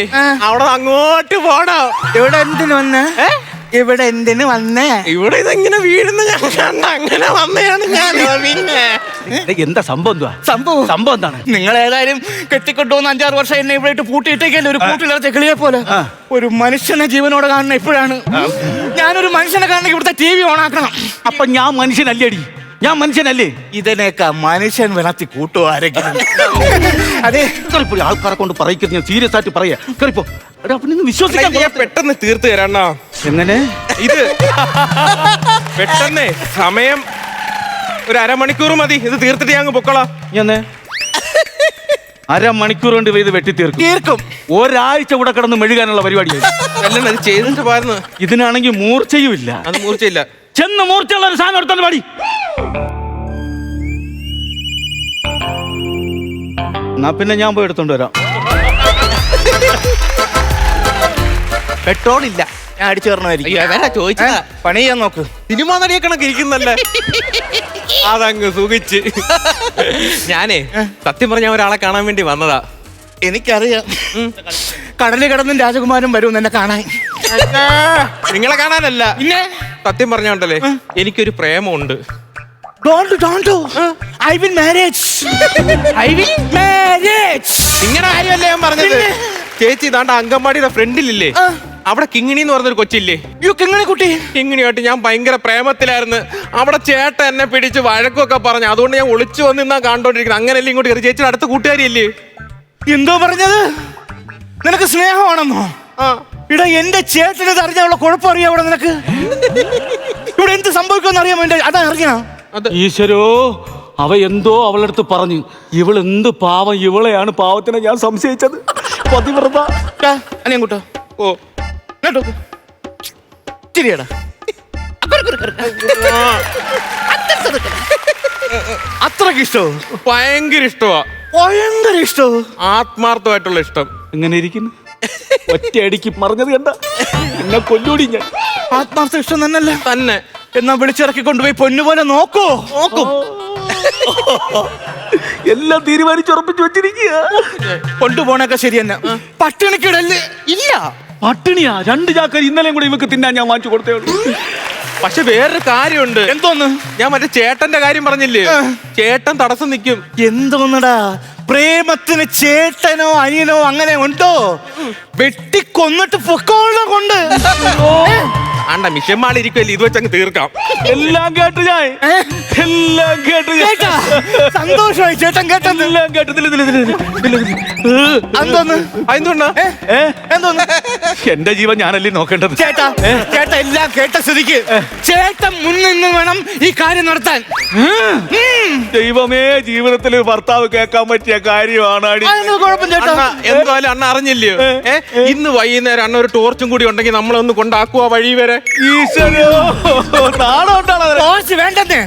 അവിടെ അങ്ങോട്ട് പോണോ? ഇവിടെ എന്തിനു വന്ന്? ഇവിടെ എന്തിനു വന്നേ? ഇവിടെ ഇതെങ്ങനെ വീഴുന്ന ഞാൻ കണ്ട, അങ്ങനെ വന്നതാണ് ഞാൻ. പിന്നെ എന്താ സംഭവം? സംഭവം എന്താണ്? നിങ്ങൾ ഏതായാലും കെട്ടിക്കൊണ്ടുവന്ന് 5-6 വർഷം എന്നെ ഇവിടെ ഇട്ട് പൂട്ടിയിട്ടേക്കല്ലേ, ഒരു കൂട്ടിലിറച്ച കിളിയെ പോലെ. ഒരു മനുഷ്യനെ ജീവനോടെ കാണുന്ന എപ്പോഴാണ്? ഞാനൊരു മനുഷ്യനെ കാണണമെങ്കിൽ ഇവിടുത്തെ TV ഓണാക്കണം. അപ്പൊ ഞാൻ മനുഷ്യനല്ലേടി? ഞാൻ മനുഷ്യനല്ലേ? ഇതിനേക്കാ മനുഷ്യൻ വിളത്തി കൂട്ടുവാരെങ്കിലും. അതെ, ആൾക്കാരെ കൊണ്ട് പറയിക്കുന്നത് ഞാൻ സീരിയസ് ആയിട്ട് പറയാ. കേറിപ്പോ. വിശ്വസിക്കാൻ പെട്ടെന്ന് തീർത്ത് തരാണ്ണ. എങ്ങനെ? ഇത് പെട്ടെന്ന് സമയം ഒരു അരമണിക്കൂർ മതി, ഇത് തീർത്തിട്ട് ഞാൻ പൊക്കളാ. അരമണിക്കൂർ കൊണ്ട് ഇത് വെട്ടിത്തീർക്കും. ഒരാഴ്ച കൂടെ കിടന്ന് മെഴുകാനുള്ള പരിപാടിയാണ്. അത് ചെയ്തിട്ട് പാരുന്നു. ഇതിനാണെങ്കിൽ മൂർച്ചയും ഇല്ല. അത് മൂർച്ചയില്ല. ചെന്ന് മൂർച്ചയുള്ള ഒരു സാധനം എടുത്തോണ്ട് പാടി. എന്നാ പിന്നെ ഞാൻ പോയി എടുത്തോണ്ട് വരാം. പെട്രോൾ ഇല്ല, ഞാൻ അടിച്ചു തരണമായിരിക്കും. ചോദിച്ചാ പണി ചെയ്യാൻ നോക്ക്. സിനിമ നടിയെ കണക്ക് ഇരിക്കുന്നല്ലേ. അതങ്ങ് സുഖിച്ച്. ഞാനേ സത്യം പറഞ്ഞ ഒരാളെ കാണാൻ വേണ്ടി വന്നതാ. എനിക്കറിയാം, കടലിൽ കിടന്നും രാജകുമാരൻ വരും എന്നെ കാണാൻ. നിങ്ങളെ കാണാനല്ല, പിന്നെ സത്യം പറഞ്ഞോണ്ടല്ലേ എനിക്കൊരു പ്രേമമുണ്ട്. ഇങ്ങനെ കാര്യമല്ലേ ഞാൻ പറഞ്ഞത്. ചേച്ചി ഇതാണ്ട് അങ്കമാടിയുടെ ഫ്രണ്ടിലില്ലേ, അവിടെ കിങ്ങിണി എന്ന് പറഞ്ഞൊരു കൊച്ചില്ലേ, കുട്ടി. കിങ്ങിണിയായിട്ട് ഞാൻ ഭയങ്കര പ്രേമത്തിലായിരുന്നു. അവിടെ ചേട്ടൻ എന്നെ പിടിച്ച് വഴക്കൊക്കെ പറഞ്ഞു. അതുകൊണ്ട് ഞാൻ ഒളിച്ചു വന്ന് നിന്നാ കണ്ടോണ്ടിരിക്കുന്നത്. അങ്ങനെയല്ലേ ഇങ്ങോട്ട് കയറി. ചേച്ചിയുടെ അടുത്ത കൂട്ടുകാരിയല്ലേ? എന്തോ പറഞ്ഞത്? നിനക്ക് സ്നേഹമാണെന്നോ? ഇവിടെ എന്റെ ചേട്ടനത് അറിഞ്ഞാലുള്ള കുഴപ്പം അറിയാം. ഇവിടെ നിനക്ക് ഇവിടെ എന്ത് സംഭവിക്കുമെന്ന് അറിയാൻ വേണ്ടി അതാ അറിയണം. ഈശ്വരോ, അവ എന്തോ അവളടുത്ത് പറഞ്ഞു. ഇവൾ എന്ത് പാവം, ഇവളെയാണ് പാവത്തിനെ ഞാൻ സംശയിച്ചത്. പതിവ്രത. അനിയൻകുട്ടോ, ഓ കേട്ടോ, ശരിയടാ. അത്രക്ക് ഇഷ്ടോ? ഭയങ്കര ഇഷ്ടമാ. ഭയങ്കര ഇഷ്ടോ? ആത്മാർത്ഥമായിട്ടുള്ള ഇഷ്ടം. എങ്ങനെ ഇരിക്കുന്നു? ഒറ്റയടിക്ക് മറിഞ്ഞത് കണ്ട എന്നെ കൊല്ലൂടി ഞാൻ. ആത്മാർത്ഥ ഇഷ്ടം തന്നെയല്ലേ? തന്നെ. എന്നാ വിളിച്ചിറക്കി കൊണ്ടുപോയി പൊന്നുപോലെ നോക്കൂ. നോക്കും. എല്ലാം തീരുമാനിച്ചുറപ്പിച്ചു വെച്ചിരിക്കുക. കൊണ്ടുപോണൊക്കെ ശരി തന്നെ. പട്ടിണിക്കിടല് ഇല്ല. പട്ടിണിയാ? 2 ചാക്കരി ഇന്നലെയും കൂടെ ഇവക്ക് തിന്നാൻ ഞാൻ വാങ്ങിച്ചു കൊടുത്തേ ഉള്ളൂ. പക്ഷെ വേറൊരു കാര്യമുണ്ട്. എന്തോന്ന്? ഞാൻ മറ്റേ ചേട്ടന്റെ കാര്യം പറഞ്ഞില്ലേ, ചേട്ടൻ തടസ്സം നിൽക്കും. എന്തോന്നടാ? പ്രേമത്തിന് ചേട്ടനോ അനിയനോ അങ്ങനെ ഉണ്ടോ? വെട്ടിക്കൊന്നിട്ട് പൊക്കോളം കൊണ്ട് അണ്ണ മിഷന്മാൾ ഇരിക്കുമല്ലോ, ഇത് വെച്ചങ്ങ് തീർക്കാം. എല്ലാം കേട്ടു ഞാൻ, എല്ലാം കേട്ടു. സന്തോഷമായി ചേട്ടൻ കേട്ടത്. എല്ലാം കേട്ടു. എന്തോന്ന് അതെന്തുകൊണ്ടാ? എന്തോന്ന്? എന്റെ ജീവൻ ഞാനല്ലേ നോക്കേണ്ടത്. ചേട്ടാ ചേട്ടാ എല്ലാം കേട്ട സ്ഥിതിക്ക് ചേട്ടൻ മുന്നിന്ന് വേണം ഈ കാര്യം നടത്താൻ. ദൈവമേ, ജീവിതത്തിൽ ഒരു ഭർത്താവ് കേൾക്കാൻ പറ്റിയ കാര്യമാണ്. കുഴപ്പം ചേട്ടാ. എന്തായാലും അണ്ണ അറിഞ്ഞില്ലയോ, ഇന്ന് വൈകുന്നേരം അണ്ണ ഒരു ടോർച്ചും കൂടി ഉണ്ടെങ്കിൽ നമ്മളൊന്ന് കൊണ്ടാക്കുവാ വഴി വരെ. ഈശ്വരോ, ടോർച്ച് വേണ്ടെന്നേ.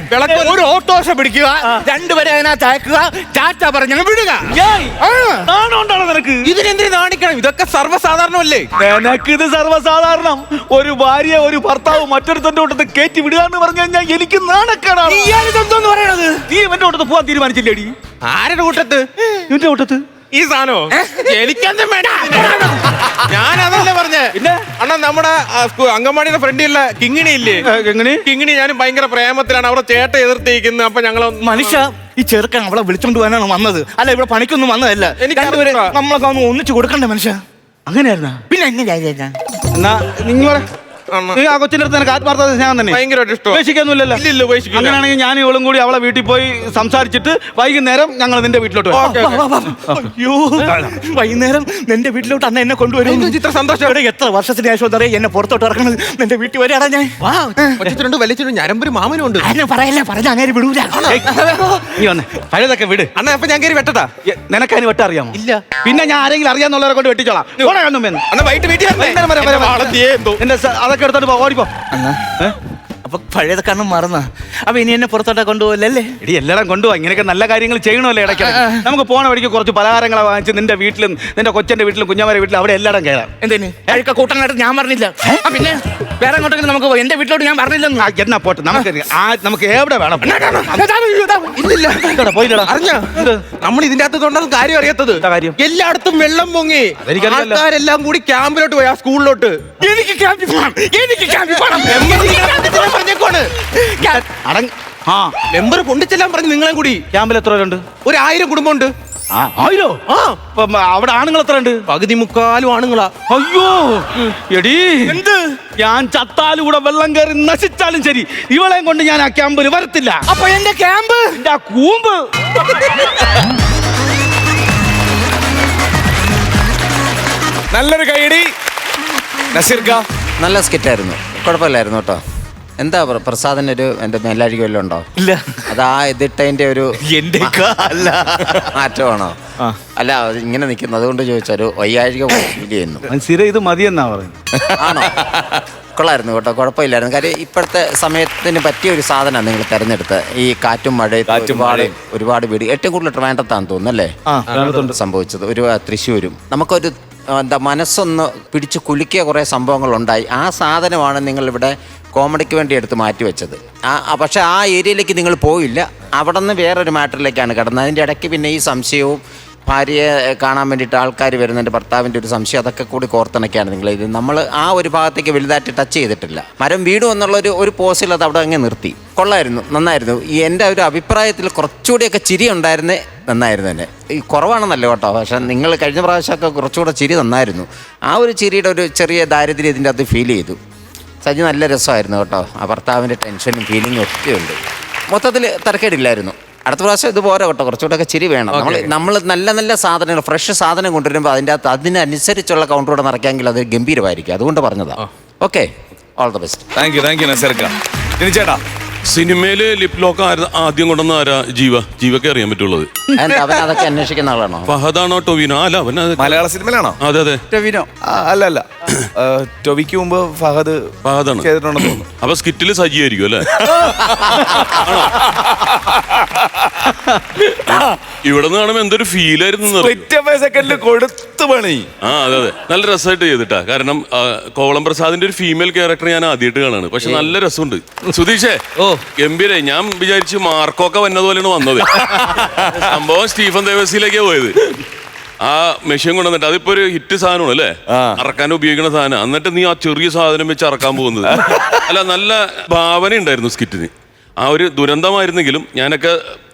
ഒരു ഓട്ടോറിക്ഷ പിടിക്കുക, രണ്ടുപേരെ അതിനകത്ത് അയക്കുക, ടാറ്റ പറഞ്ഞ് വിടുക. നിനക്ക് ഇതിനെന്തിനു നാണിക്കണം? ഇതൊക്കെ സർവ്വസാധാരണമല്ലേ? നിനക്കിത് സർവ്വസാധാരണം. ഒരു ഭാര്യ ഒരു ഭർത്താവ് മറ്റൊരുത്തന്റെ കൂട്ടത്ത് കയറ്റി വിടുക എന്ന് പറഞ്ഞു കഴിഞ്ഞാൽ എനിക്ക് നാണക്കേടാണ്. നീ എന്റെ കൂട്ടത്ത് പോവാൻ തീരുമാനിച്ചില്ലേടി? ആരുടെ കൂട്ടത്ത്? നിന്റെ കൂട്ടത്ത്. ഈ സാധനോ? എനിക്കൊന്നും വേണ്ട. ഞാനതല്ലേ പറഞ്ഞേ. പിന്നെ അണ്ണാ, നമ്മുടെ അങ്കമാടിയുടെ ഫ്രണ്ടിലുള്ള കിങ്ങിണി ഇല്ലേ? കിങ്ങിണി ഞാനും ഭയങ്കര പ്രേമത്തിലാണ്. അവിടെ ചേട്ട എതിർത്തിരിക്കുന്നത്. അപ്പൊ ഞങ്ങൾ മനുഷ്യ, ഈ ചെറുക്കൻ അവളെ വിളിച്ചോണ്ട് പോകാനാണ് വന്നത്, അല്ല ഇവിടെ പണിക്കൊന്നും വന്നതല്ല. നമ്മളൊക്കെ ഒന്ന് ഒന്നിച്ച് കൊടുക്കണ്ടേ മനുഷ്യ? അങ്ങനെയായിരുന്ന പിന്നെ എങ്ങനെയാ? എന്നാ നിങ്ങൾ ആ കൊച്ചിന്റെ അടുത്ത് എനിക്ക് ആത്മാർത്ഥ സ്നേഹം തന്നെ, ഭയങ്കരമായിട്ട് ഇഷ്ടം. ഉപേക്ഷിക്കൊന്നുമില്ലല്ലോ. അങ്ങനെയാണെങ്കിൽ ഞാൻ ഇവളും കൂടി അവളെ വീട്ടിൽ പോയി സംസാരിച്ചിട്ട് വൈകുന്നേരം ഞങ്ങൾ നിന്റെ വീട്ടിലോട്ട് അയ്യോ, വൈകുന്നേരം നിന്റെ വീട്ടിലോട്ട് അന്ന് എന്നെ കൊണ്ടുവരും. ചിത്ര സന്തോഷം. എത്ര വർഷത്തിന് ശേഷം അറിയാം എന്നെ പുറത്തോട്ട് ഇറക്കണത്. നിന്റെ വീട്ടിൽ വരെയാടാ ഞാൻ. വലിച്ചിട്ടുണ്ട് ഞരമ്പൊരു മാമനും ഉണ്ട്. പറയല്ലേ, പറഞ്ഞ അങ്ങനെ വിടൂല. നീ വന്നേ, പഴയതൊക്കെ വിട്. അണ്ണാ, അപ്പൊ ഞാൻ കയറി വെട്ടട്ടാ? നിനക്കതിന് വെട്ട അറിയാമോ? ഇല്ല. പിന്നെ ഞാൻ ആരെങ്കിലും അറിയാന്നുള്ളവരെ കൊണ്ട് വെട്ടിച്ചോളാം. വൈകിട്ട് വീട്ടിൽ അതൊക്കെ എടുത്തോട്ട് ഓടിപ്പോ. അപ്പൊ പഴയതൊക്കെ മറന്ന. അപ്പൊ ഇനി എന്നെ പുറത്തോട്ട് കൊണ്ടുപോകല്ലേ? ഇടി എല്ലാം കൊണ്ടുപോവാ. ഇങ്ങനെയൊക്കെ നല്ല കാര്യങ്ങൾ ചെയ്യണമല്ലോ ഇടയ്ക്ക്. നമുക്ക് പോണ വഴിക്ക് കുറച്ച് പലഹാരങ്ങളെ വാങ്ങിച്ച് നിന്റെ വീട്ടിലും നിന്റെ കൊച്ചന്റെ വീട്ടിലും കുഞ്ഞാമാരെ വീട്ടിലും അവിടെ എല്ലായിടം കയറാം. എന്തിന് അഴുക്ക കൂട്ടങ്ങായിട്ട് ഞാൻ പറഞ്ഞില്ല. പിന്നെ വേറെ എങ്ങോട്ടെങ്കിലും നമുക്ക് എന്റെ വീട്ടിലോട്ട് ഞാൻ പറഞ്ഞില്ലെന്ന്. എന്നാ പോട്ടെ, നമുക്ക് എവിടെ വേണം. പോയില്ലടാ. അറിഞ്ഞ നമ്മൾ ഇതിന്റെ അകത്ത് തൊണ്ടെന്ന് കാര്യം അറിയാത്തത്. കാര്യം എല്ലായിടത്തും വെള്ളം പൊങ്ങി. ആൾക്കാരെല്ലാം കൂടി ക്യാമ്പിലോട്ട് പോയി, ആ സ്കൂളിലോട്ട്. എനിക്ക് ക്യാമ്പിൽ പോകണം, എനിക്ക് ക്യാമ്പിൽ പോകണം. മെമ്പർ കൊണ്ടുചെല്ലാൻ പറഞ്ഞു നിങ്ങളെ കൂടി. ക്യാമ്പിൽ എത്ര പേരുണ്ട്? 1000 കുടുംബമുണ്ട്. 1000? അവിടെ ആണുങ്ങൾ എത്ര ഉണ്ട്? പകുതി മുക്കാലും ആണുങ്ങളാ. അയ്യോ എടീ, എന്ത് ഞാൻ ചത്താലും കൂടെ വെള്ളം കയറി നശിച്ചാലും ശരി, ഇവളെയും കൊണ്ട് ഞാൻ ആ ക്യാമ്പിൽ വരത്തില്ല. അപ്പൊ എന്റെ ക്യാമ്പ്, എന്റെ ആ കൂമ്പ്. നല്ലൊരു കൈയടി നസീർക്ക. നല്ല സ്കിറ്റായിരുന്നു, കുഴപ്പമില്ലായിരുന്നു കേട്ടോ. എന്താ പ്രസാദിന് ഒരു എന്റെ മേലാഴിക വല്ലതും ഉണ്ടോ? ഇല്ല. അതാ ഇതിട്ടതിന്റെ ഒരു എന്റെ മാറ്റമാണോ? അല്ല, അത് ഇങ്ങനെ നിൽക്കുന്നു, അതുകൊണ്ട് ചോദിച്ചാൽ വയ്യാഴിക ഫീൽ ചെയ്യുന്നു. ഇത് മതിയെന്നാ പറയുന്നത്. ആണോ? കൊള്ളായിരുന്നു കേട്ടോ, കുഴപ്പമില്ലായിരുന്നു. കാര്യം ഇപ്പോഴത്തെ സമയത്തിന് പറ്റിയ ഒരു സാധനമാണ് നിങ്ങൾ തിരഞ്ഞെടുത്ത്. ഈ കാറ്റും മഴയും ഒരുപാട് വീട് ഏറ്റവും കൂടുതൽ ട്രിവാൻഡ്രത്താന്ന് തോന്നുന്നല്ലേ സംഭവിച്ചത്. ഒരു തൃശ്ശൂരും നമുക്കൊരു മനസ്സൊന്ന് പിടിച്ച് കുലുക്കിയ കുറേ സംഭവങ്ങളുണ്ടായി. ആ സാധനമാണ് നിങ്ങളിവിടെ കോമഡിക്ക് വേണ്ടി എടുത്ത് മാറ്റിവെച്ചത്. പക്ഷേ ആ ഏരിയയിലേക്ക് നിങ്ങൾ പോയില്ല, അവിടെ നിന്ന് വേറൊരു മാറ്ററിലേക്കാണ് കിടന്നത്. അതിൻ്റെ ഇടയ്ക്ക് പിന്നെ ഈ സംശയവും ഭാര്യയെ കാണാൻ വേണ്ടിയിട്ട് ആൾക്കാർ വരുന്നതിൻ്റെ ഭർത്താവിൻ്റെ ഒരു സംശയം, അതൊക്കെ കൂടി കോർത്തിണക്കിയാണ് നിങ്ങൾ ഇത്. നമ്മൾ ആ ഒരു ഭാഗത്തേക്ക് വലുതായിട്ട് ടച്ച് ചെയ്തിട്ടില്ല. മരം വീടും എന്നുള്ളൊരു പോസ്റ്റിൽ അത് അവിടെ അങ്ങ് നിർത്തി. കൊള്ളായിരുന്നു, നന്നായിരുന്നു. എൻ്റെ ഒരു അഭിപ്രായത്തിൽ കുറച്ചുകൂടിയൊക്കെ ചിരി ഉണ്ടായിരുന്നേ നന്നായിരുന്നു തന്നെ. ഈ കുറവാണെന്നല്ല കേട്ടോ, പക്ഷേ നിങ്ങൾ കഴിഞ്ഞ പ്രാവശ്യമൊക്കെ കുറച്ചുകൂടെ ചിരി നന്നായിരുന്നു. ആ ഒരു ചിരിയുടെ ഒരു ചെറിയ ദാരിദ്ര്യം ഇതിൻ്റെ അകത്ത് ഫീൽ ചെയ്തു. സജി നല്ല രസമായിരുന്നു കേട്ടോ. ആ ഭർത്താവിൻ്റെ ടെൻഷനും ഫീലിങ്ങും ഒക്കെ ഉണ്ട്. മൊത്തത്തിൽ തരക്കേടില്ലായിരുന്നു. അടുത്ത പ്രാവശ്യം ഇതുപോലെ കേട്ടോ, കുറച്ചുകൂടെ ചിരി വേണം. നമ്മൾ നല്ല നല്ല സാധനങ്ങൾ, ഫ്രഷ് സാധനം കൊണ്ടുവരുമ്പോൾ അതിൻ്റെ അകത്ത് അതിനനുസരിച്ചുള്ള കൗണ്ടറോടെ നിറയ്ക്കാമെങ്കിൽ അത് ഗംഭീരമായിരിക്കും. അതുകൊണ്ട് പറഞ്ഞതാണ്. Okay, all the best. Thank you നസീർക്ക. ചേട്ടാ, സിനിമയില് ലിപ് ലോക്ക് ആദ്യം കൊണ്ടുവന്ന ആരാ? ജീവക്കെ അറിയാൻ പറ്റുള്ളത്. അവൻ അതൊക്കെ അന്വേഷിക്കുന്ന ആളാണോ? ഫഹദാണോ ടൊവിനോ? അല്ല, അവൻ മലയാള സിനിമയിലാണോ? അതെ അതെ, ടൊവിനോ. അല്ല, ടൊവിക്ക് മുമ്പ് ഫഹദാണ് ചെയ്തിട്ടുണ്ടെന്ന് തോന്നുന്നു. അപ്പൊ സ്കിറ്റില് സജിയായിരിക്കും അല്ലേ? ഇവിടെ നിന്ന് കാണുമ്പോ എന്തൊരു ഫീൽ ആയിരുന്നു കൊടുത്തു പണി. അതെ അതെ, നല്ല രസമായിട്ട് ചെയ്തിട്ടാ. കാരണം കോവളം പ്രസാദിന്റെ ഒരു ഫീമെയിൽ ക്യാരക്ടർ ഞാൻ ആദ്യമായിട്ട് കാണാണ്, പക്ഷെ നല്ല രസമുണ്ട്. സുധീഷേ, ഗംഭീരായി. ഞാൻ വിചാരിച്ചു മാർക്കൊക്കെ വന്നതുപോലെയാണ് വന്നത്. സംഭവം സ്റ്റീഫൻ ദേവസിയിലേക്കാ പോയത്. ആ മെഷീൻ കൊണ്ടുവന്നിട്ട് അതിപ്പോ ഒരു ഹിറ്റ് സാധനമാണ് അല്ലേ, അറക്കാൻ ഉപയോഗിക്കുന്ന സാധനം. എന്നിട്ട് നീ ആ ചെറിയ സാധനം വെച്ച് അറക്കാൻ പോകുന്നത്. അല്ല, നല്ല ഭാവന ഉണ്ടായിരുന്നു സ്കിറ്റിന്. ആ ഒരു ദുരന്തമായിരുന്നെങ്കിലും ഞാനൊക്കെ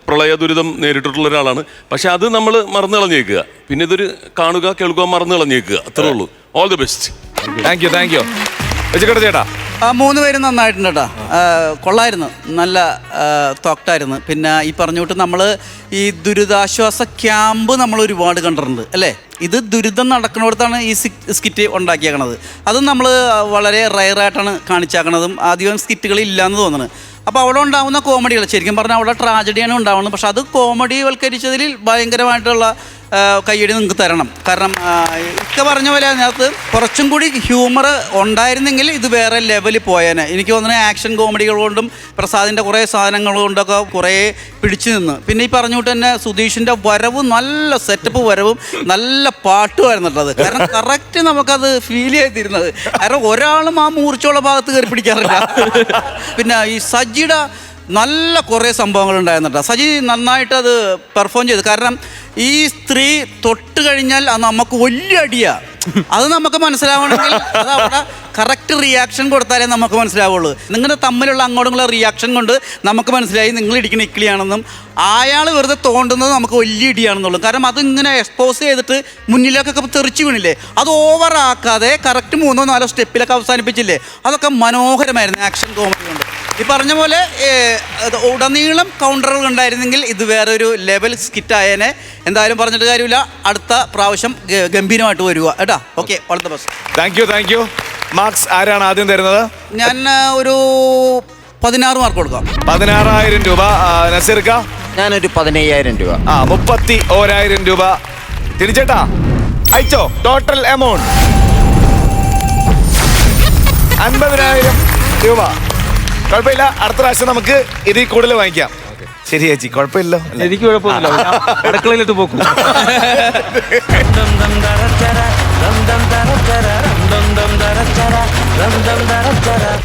പ്രളയ ദുരിതം നേരിട്ടിട്ടുള്ള ഒരാളാണ്. പക്ഷെ അത് നമ്മൾ മറന്നു കളഞ്ഞേക്കുക. പിന്നെ ഇതൊരു കാണുക കേൾക്കുക മറന്നു കളഞ്ഞേക്കുക. അത്രേ ഉള്ളൂ. All the best. Thank U ചേട്ടാ. ആ 3 പേരും നന്നായിട്ടുണ്ട് കേട്ടോ. കൊള്ളായിരുന്നു, നല്ല തോക്ടായിരുന്നു. പിന്നെ ഈ പറഞ്ഞുകൊണ്ട് നമ്മൾ ഈ ദുരിതാശ്വാസ ക്യാമ്പ് നമ്മൾ ഒരുപാട് കണ്ടിട്ടുണ്ട് അല്ലേ. ഇത് ദുരിതം നടക്കുന്നിടത്താണ് ഈ സ്കിറ്റ് ഉണ്ടാക്കിയേക്കണത്. അതും നമ്മൾ വളരെ റയറായിട്ടാണ് കാണിച്ചാക്കണതും. അധികം സ്കിറ്റുകൾ ഇല്ലയെന്ന് തോന്നുന്നു. അപ്പോൾ അവിടെ ഉണ്ടാകുന്ന കോമഡികൾ ശരിക്കും പറഞ്ഞാൽ അവിടെ ട്രാജഡിയാണ് ഉണ്ടാവുന്നത്. പക്ഷെ അത് കോമഡി വൽക്കരിച്ചതിൽ ഭയങ്കരമായിട്ടുള്ള കയ്യടി നിങ്ങൾക്ക് തരണം. കാരണം ഒക്കെ പറഞ്ഞ പോലെ അതിനകത്ത് കുറച്ചും കൂടി ഹ്യൂമർ ഉണ്ടായിരുന്നെങ്കിൽ ഇത് വേറെ ലെവലിൽ പോയേനെ. എനിക്ക് തോന്നുന്നത് ആക്ഷൻ കോമഡികൾ കൊണ്ടും പ്രസാദിൻ്റെ കുറേ സാധനങ്ങൾ കൊണ്ടൊക്കെ കുറേ പിടിച്ചു നിന്ന്. പിന്നെ ഈ പറഞ്ഞുകൊണ്ട് തന്നെ സുധീഷിൻ്റെ വരവും നല്ല സെറ്റപ്പ് വരവും നല്ല പാട്ടുമായിരുന്നു കേട്ടത്. കാരണം കറക്റ്റ് നമുക്കത് ഫീൽ ചെയ്തിരുന്നത്. കാരണം ഒരാളും ആ മൂർച്ചയുള്ള ഭാഗത്ത് കയറി പിടിക്കാറില്ല. പിന്നെ ഈ സജിയുടെ നല്ല കുറേ സംഭവങ്ങൾ ഉണ്ടായിരുന്നു കേട്ടോ. സജി നന്നായിട്ട് അത് പെർഫോം ചെയ്തു. കാരണം ഈ സ്ത്രീ തൊട്ട് കഴിഞ്ഞാൽ അത് നമുക്ക് വലിയ അടിയാണ്. അത് നമുക്ക് മനസ്സിലാവണമെങ്കിൽ അത് അവിടെ കറക്റ്റ് റിയാക്ഷൻ കൊടുത്താലേ നമുക്ക് മനസ്സിലാവുള്ളൂ. നിങ്ങളുടെ തമ്മിലുള്ള അങ്ങോട്ടുള്ള റിയാക്ഷൻ കൊണ്ട് നമുക്ക് മനസ്സിലായി നിങ്ങൾ ഇടിക്കുന്ന ഇക്കിളിയാണെന്നും അയാൾ വെറുതെ തോണ്ടുന്നത് നമുക്ക് വലിയ ഇടിയാണെന്നുള്ളൂ. കാരണം അതിങ്ങനെ എക്സ്പോസ് ചെയ്തിട്ട് മുന്നിലേക്കൊക്കെ തെറിച്ച് വീണില്ലേ, അത് ഓവറാക്കാതെ കറക്റ്റ് 3 4 സ്റ്റെപ്പിലൊക്കെ അവസാനിപ്പിച്ചില്ലേ, അതൊക്കെ മനോഹരമായിരുന്നു ആക്ഷൻ കോമഡി കൊണ്ട്. ഈ പറഞ്ഞ പോലെ ഉടനീളം കൗണ്ടറുകൾ ഉണ്ടായിരുന്നെങ്കിൽ ഇത് വേറൊരു ലെവൽ സ്കിറ്റ് ആയേനെ. എന്തായാലും പറഞ്ഞിട്ട് കാര്യമില്ല, അടുത്ത പ്രാവശ്യം ഗംഭീരമായിട്ട് വരിക കേട്ടോ. Okay, all the best. Thank U. Marks ആരാണ് ആദ്യം തരുന്നത്? ഞാൻ ഒരു 16 മാർക്ക് കൊടുക്കാം. 16,000 രൂപ. നസീർക്ക? ഞാനൊരു 15,000 രൂപ. 31,000 രൂപ. തിരിച്ചേട്ടാ അയച്ചോ. ടോട്ടൽ എമൗണ്ട് 50,000 രൂപ. കുഴപ്പമില്ല, അടുത്ത പ്രാവശ്യം നമുക്ക് ഇതിൽ കൂടുതൽ വാങ്ങിക്കാം. ശരി ചേച്ചി, കുഴപ്പമില്ലല്ലോ. എനിക്ക് കുഴപ്പമൊന്നുമില്ല, അടുക്കളയിലിട്ട് പോക്കും.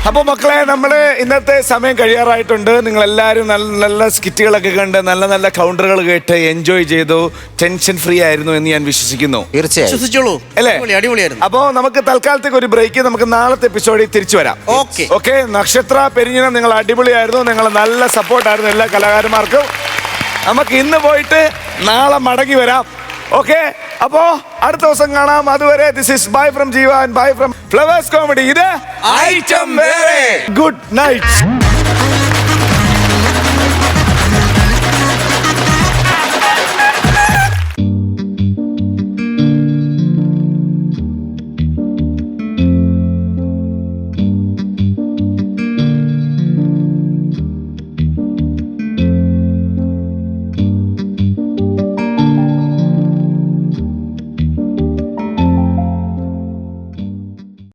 അപ്പൊ മക്കളെ, നമ്മള് ഇന്നത്തെ സമയം കഴിയാറായിട്ടുണ്ട്. നിങ്ങൾ എല്ലാവരും നല്ല നല്ല സ്കിറ്റുകളൊക്കെ കണ്ട് നല്ല നല്ല കൗണ്ടറുകൾ കേട്ട് എൻജോയ് ചെയ്തു. ടെൻഷൻ ഫ്രീ ആയിരുന്നു എന്ന് ഞാൻ വിശ്വസിക്കുന്നു. വിശ്വസിച്ചോളൂ അല്ലേ? അടിപൊളിയായിരുന്നു. അപ്പോ നമുക്ക് തൽക്കാലത്തേക്ക് ഒരു ബ്രേക്ക്. നമുക്ക് നാളത്തെ എപ്പിസോഡിൽ തിരിച്ചു വരാം. ഓക്കെ. നക്ഷത്ര, പെരിഞ്ഞിനം, നിങ്ങൾ അടിപൊളിയായിരുന്നു. നിങ്ങൾ നല്ല സപ്പോർട്ടായിരുന്നു എല്ലാ കലാകാരന്മാർക്കും. നമുക്ക് ഇന്ന് പോയിട്ട് നാളെ മടങ്ങി വരാം. ഓക്കെ, അപ്പോ അടുത്ത ദിവസം കാണാം. അതുവരെ ദിസ് ഇസ് ബൈ ഫ്രം ജീവ and bye from flowers Comedy. ഇത് ഐറ്റം വേറെ. Good night.